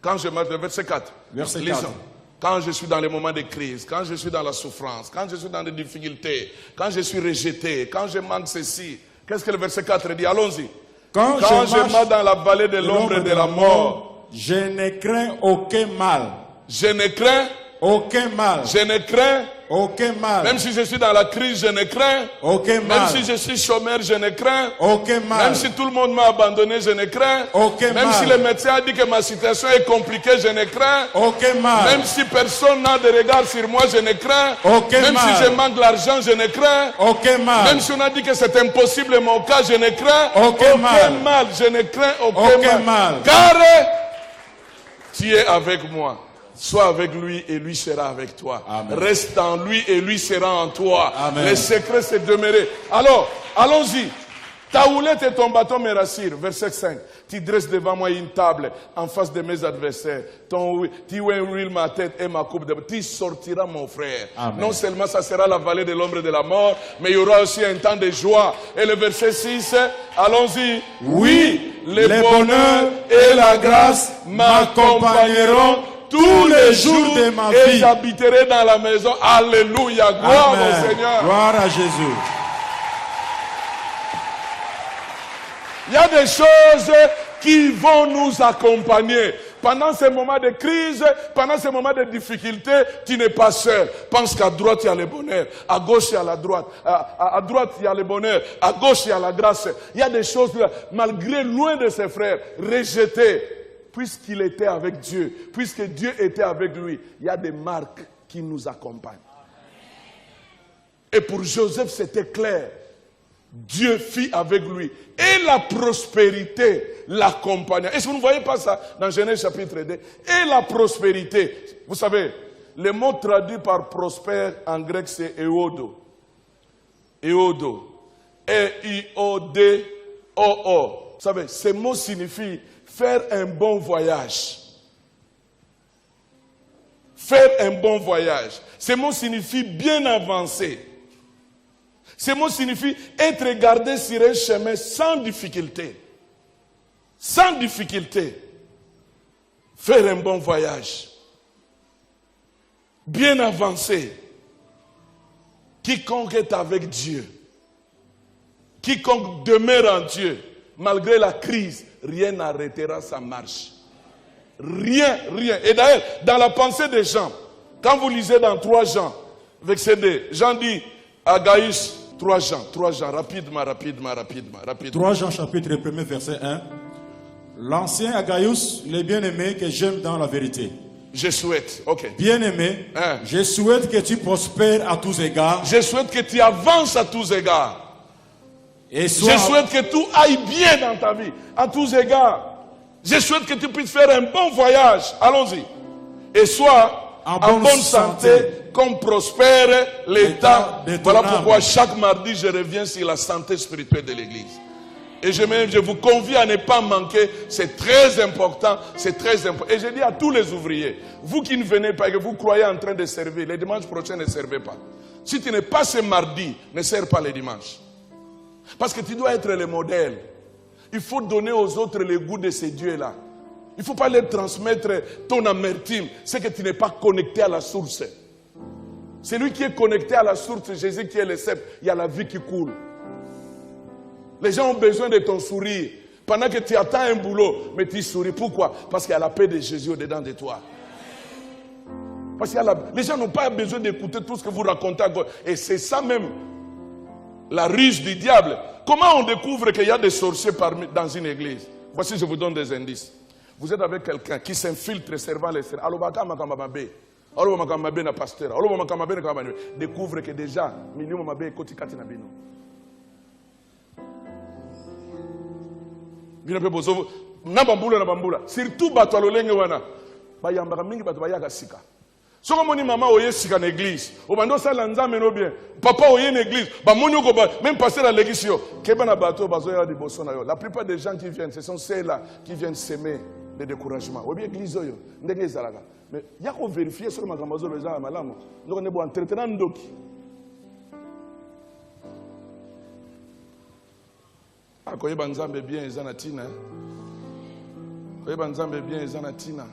Quand je marche, le verset 4. Verset 4. Lisons. Quand je suis dans les moments de crise, quand je suis dans la souffrance, quand je suis dans des difficultés, quand je suis rejeté, quand je manque ceci. Qu'est-ce que le verset 4 dit? Allons-y. Quand je marche dans la vallée de l'ombre et de la mort, je ne crains aucun mal. Je ne crains aucun mal. Je ne crains Aucun mal. Même si je suis dans la crise, je ne crains. Aucun Même mal. si je suis chômeur, je ne crains. Aucun mal. Même si tout le monde m'a abandonné, je ne crains. Aucun Même mal. si le médecin a dit que ma situation est compliquée, je ne crains. Aucun mal. Même si personne n'a de regard sur moi, je ne crains. Aucun Même mal. si je manque l'argent, je ne crains. Aucun mal. Même si on a dit que c'est impossible mon cas, je ne crains. Aucun mal. Je ne crains Aucun mal. Car tu es avec moi. Sois avec lui et lui sera avec toi. Amen. Reste en lui et lui sera en toi. Amen. Le secret c'est demeurer. Alors, allons-y. Ta houlette et ton bâton me rassurent. Verset 5. Tu dresses devant moi une table en face de mes adversaires. Tu huiles ma tête et ma coupe de... Tu sortiras, mon frère. Amen. Non seulement ça sera la vallée de l'ombre de la mort, mais il y aura aussi un temps de joie. Et le verset 6, allons-y. Oui, le bonheur et la grâce m'accompagneront tous les jours de ma et vie. j'habiterai dans la maison. Alléluia. Gloire au Seigneur. Gloire à Jésus. Il y a des choses qui vont nous accompagner. Pendant ces moments de crise, pendant ces moments de difficulté, tu n'es pas seul. Pense qu'à droite, il y a le bonheur. À gauche, il y a la droite. À droite, il y a le bonheur. À gauche, il y a la grâce. Il y a des choses, malgré loin de ses frères, rejetées. Puisqu'il était avec Dieu, puisque Dieu était avec lui, il y a des marques qui nous accompagnent. Et pour Joseph, c'était clair. Dieu fit avec lui. Et la prospérité l'accompagna. Est-ce que vous ne voyez pas ça dans Genèse chapitre 2? Et la prospérité. Vous savez, le mot traduit par prospère en grec, c'est euodo. Euodo. E-I-O-D-O-O. Vous savez, ce mot signifie faire un bon voyage. Faire un bon voyage. Ce mot signifie bien avancer. Ce mot signifie être gardé sur un chemin sans difficulté. Sans difficulté. Faire un bon voyage. Bien avancer. Quiconque est avec Dieu. Quiconque demeure en Dieu. Malgré la crise, rien n'arrêtera sa marche. Rien, rien. Et d'ailleurs, dans la pensée de Jean, quand vous lisez dans 3 Jean, verset 2, Jean dit à Gaius, 3 Jean, rapidement. 3 Jean chapitre 1 verset 1. L'ancien Agaius, le bien-aimé que j'aime dans la vérité. Je souhaite, ok. Bien-aimé, Hein. je souhaite que tu prospères à tous égards. Je souhaite que tu avances à tous égards. Et Je sois souhaite que tout aille bien dans ta vie, à tous égards. Je souhaite que tu puisses faire un bon voyage. Allons-y. Et sois en bonne santé, comme prospère l'état de ton Voilà pourquoi âme. chaque mardi, je reviens sur la santé spirituelle de l'Église. Et je vous convie à ne pas manquer. C'est très important. C'est très important. Et je dis à tous les ouvriers, vous qui ne venez pas et que vous croyez en train de servir, les dimanches prochains ne servez pas. Si tu n'es pas ce mardi, ne sers pas les dimanches. Parce que tu dois être le modèle. Il faut donner aux autres le goût de ces dieux-là. Il ne faut pas leur transmettre ton amertume. C'est que tu n'es pas connecté à la source. C'est lui qui est connecté à la source, Jésus qui est le cep. Il y a la vie qui coule. Les gens ont besoin de ton sourire. Pendant que tu attends un boulot, mais tu souris. Pourquoi? Parce qu'il y a la paix de Jésus au-dedans de toi. Parce que les gens n'ont pas besoin d'écouter tout ce que vous racontez. Et c'est ça même, la ruse du diable. Comment on découvre qu'il y a des sorciers dans une église? Voici, je vous donne des indices. Vous êtes avec quelqu'un qui s'infiltre servant les servants. Découvre que déjà, surtout soko moni mama oye sika na église obando sala nzambe no bien papa oye na église ba moni ko même passer à l'église yo keba na bato bazoya di boso na yo. La plupart des gens qui viennent, ce sont ceux-là qui viennent semer le découragement. Obi église yo ndenge ezalaka mais ya ko vérifier sur makambo zo les gens malamu ndoko ne bo entretenant ndoki akoyeba nzambe bien ezana tina koyeba nzambe bien ezana tina.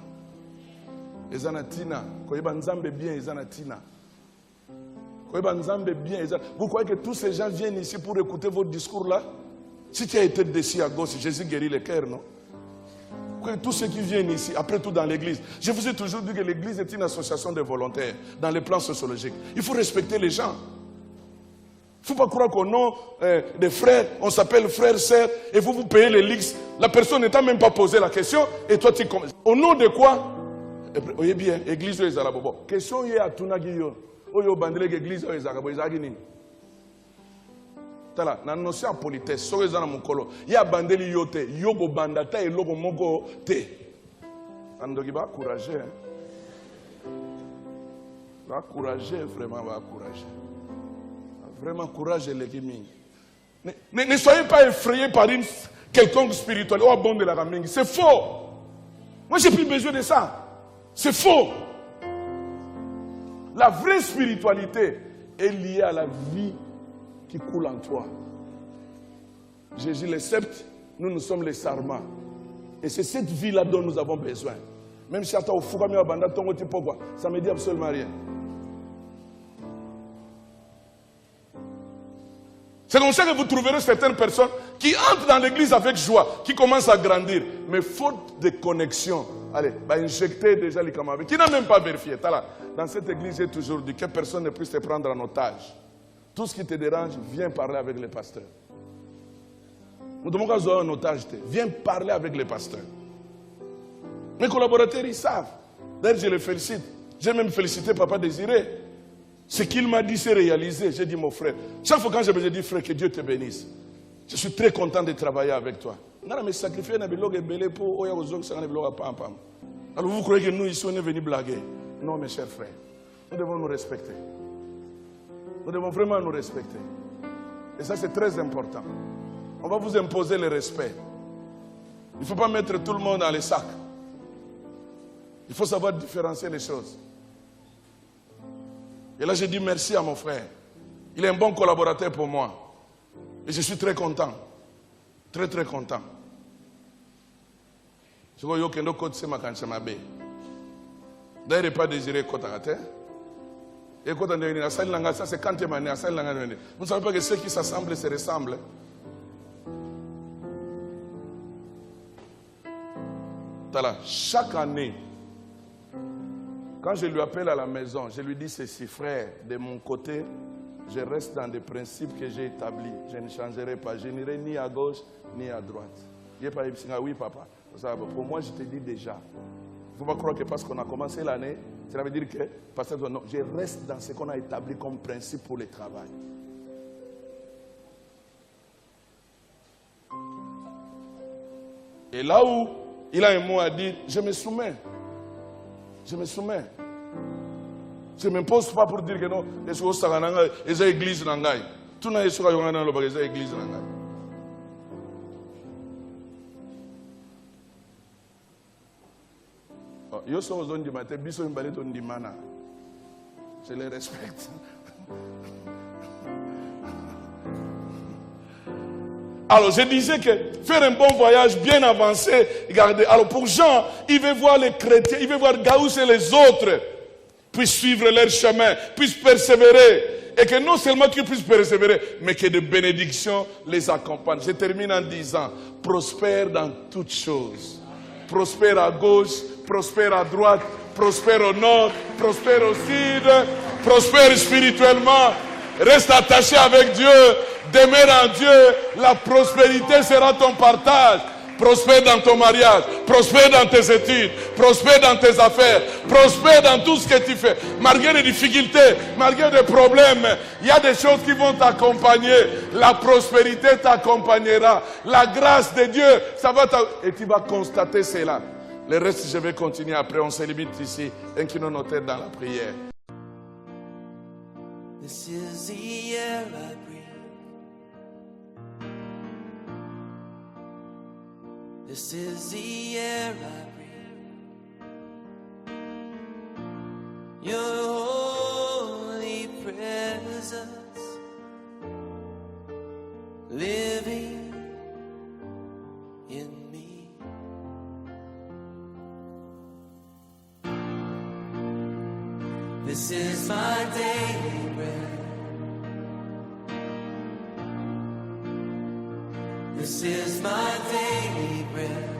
Ezana tina, koyeba nzambe bien ezana tina. Koyeba nzambe bien ezana. Vous croyez que tous ces gens viennent ici pour écouter votre discours là? Si tu as été déçu à gauche, Jésus guérit les cœurs, non? que tous ceux qui viennent ici, après tout dans l'église, je vous ai toujours dit que l'église est une association de volontaires dans les plans sociologiques. Il faut respecter les gens. Il ne faut pas croire qu'au nom des frères, on s'appelle frère, sœur, et vous payez les lix. La personne n'étant même pas posé la question, et toi tu commences. Au nom de quoi? Voyez bien, l'église est la bobo. Question est à Tunagiyo. Oyo bandele l'église est la bobo. Tala, na notion politesse, so ezana mukolo. Ya bandeli yote, yogo bandata et logo mogo te. Andogi ba courageux. Va courageux, vraiment va courageux. Vraiment courage les gamins. Ne soyez pas effrayés par une quelconque spiritualité. Oh bon de la gaming, c'est faux. Moi j'ai plus besoin de ça. C'est faux. La vraie spiritualité est liée à la vie qui coule en toi. Jésus les sceptres, nous sommes les sarmats. Et c'est cette vie-là dont nous avons besoin. Même si ça me dit absolument rien. C'est comme ça que vous trouverez certaines personnes qui entrent dans l'église avec joie, qui commencent à grandir, mais faute de connexion. Allez, injecter déjà les camarades, qui n'a même pas vérifié. Dans cette église, j'ai toujours dit que personne ne puisse te prendre en otage. Tout ce qui te dérange, viens parler avec les pasteurs. Nous devons avoir un otage. Viens parler avec les pasteurs. Mes collaborateurs, ils savent. D'ailleurs, je les félicite. J'ai même félicité Papa Désiré. Ce qu'il m'a dit, c'est réalisé. J'ai dit, mon frère. Chaque fois quand je me dis, frère, que Dieu te bénisse. Je suis très content de travailler avec toi. Alors vous croyez que nous, ici, on est venus blaguer? Non, mes chers frères. Nous devons nous respecter. Nous devons vraiment nous respecter. Et ça, c'est très important. On va vous imposer le respect. Il ne faut pas mettre tout le monde dans les sacs. Il faut savoir différencier les choses. Et là, je dis merci à mon frère. Il est un bon collaborateur pour moi. Et je suis très content. Très, très content. Je vois que nous sommes d'ailleurs, il n'est pas désiré Kotarate. Et quand on est ça, c'est quand vous ne savez pas que ceux qui s'assemblent se ressemblent. Chaque année, quand je lui appelle à la maison, je lui dis ceci, frère, de mon côté, je reste dans des principes que j'ai établis. Je ne changerai pas. Je n'irai ni à gauche ni à droite. Il pas oui, papa. Pour moi, je te dis déjà. Il ne faut pas croire que parce qu'on a commencé l'année, cela veut dire que, parce que non, je reste dans ce qu'on a établi comme principe pour le travail. Et là où il a un mot à dire, je me soumets. Je me soumets. Je ne m'impose pas pour dire que non, les choses sont les églises n'angaï. Tout n'a pas été les églises n'angaï. Yo so zone du matin, biso imbale ton dimana. Je les respecte. Alors je disais que faire un bon voyage bien avancé, regardez. Alors pour Jean, il veut voir les chrétiens, il veut voir Gaouss et les autres puissent suivre leur chemin, puissent persévérer. Et que non seulement qu'ils puissent persévérer, mais que des bénédictions les accompagnent. Je termine en disant, prospère dans toutes choses. Prospère à gauche, prospère à droite, prospère au nord, prospère au sud, prospère spirituellement, reste attaché avec Dieu, demeure en Dieu, la prospérité sera ton partage. Prospère dans ton mariage, prospère dans tes études, prospère dans tes affaires, prospère dans tout ce que tu fais. Malgré les difficultés, malgré les problèmes, il y a des choses qui vont t'accompagner. La prospérité t'accompagnera. La grâce de Dieu, ça va t'accompagner. Et tu vas constater cela. Le reste, je vais continuer après. On se limite ici. Inclinons nos têtes dans la prière. This is the air I breathe. This is the air I breathe. Your holy presence living in me. This is my daily bread. This is my daily bread.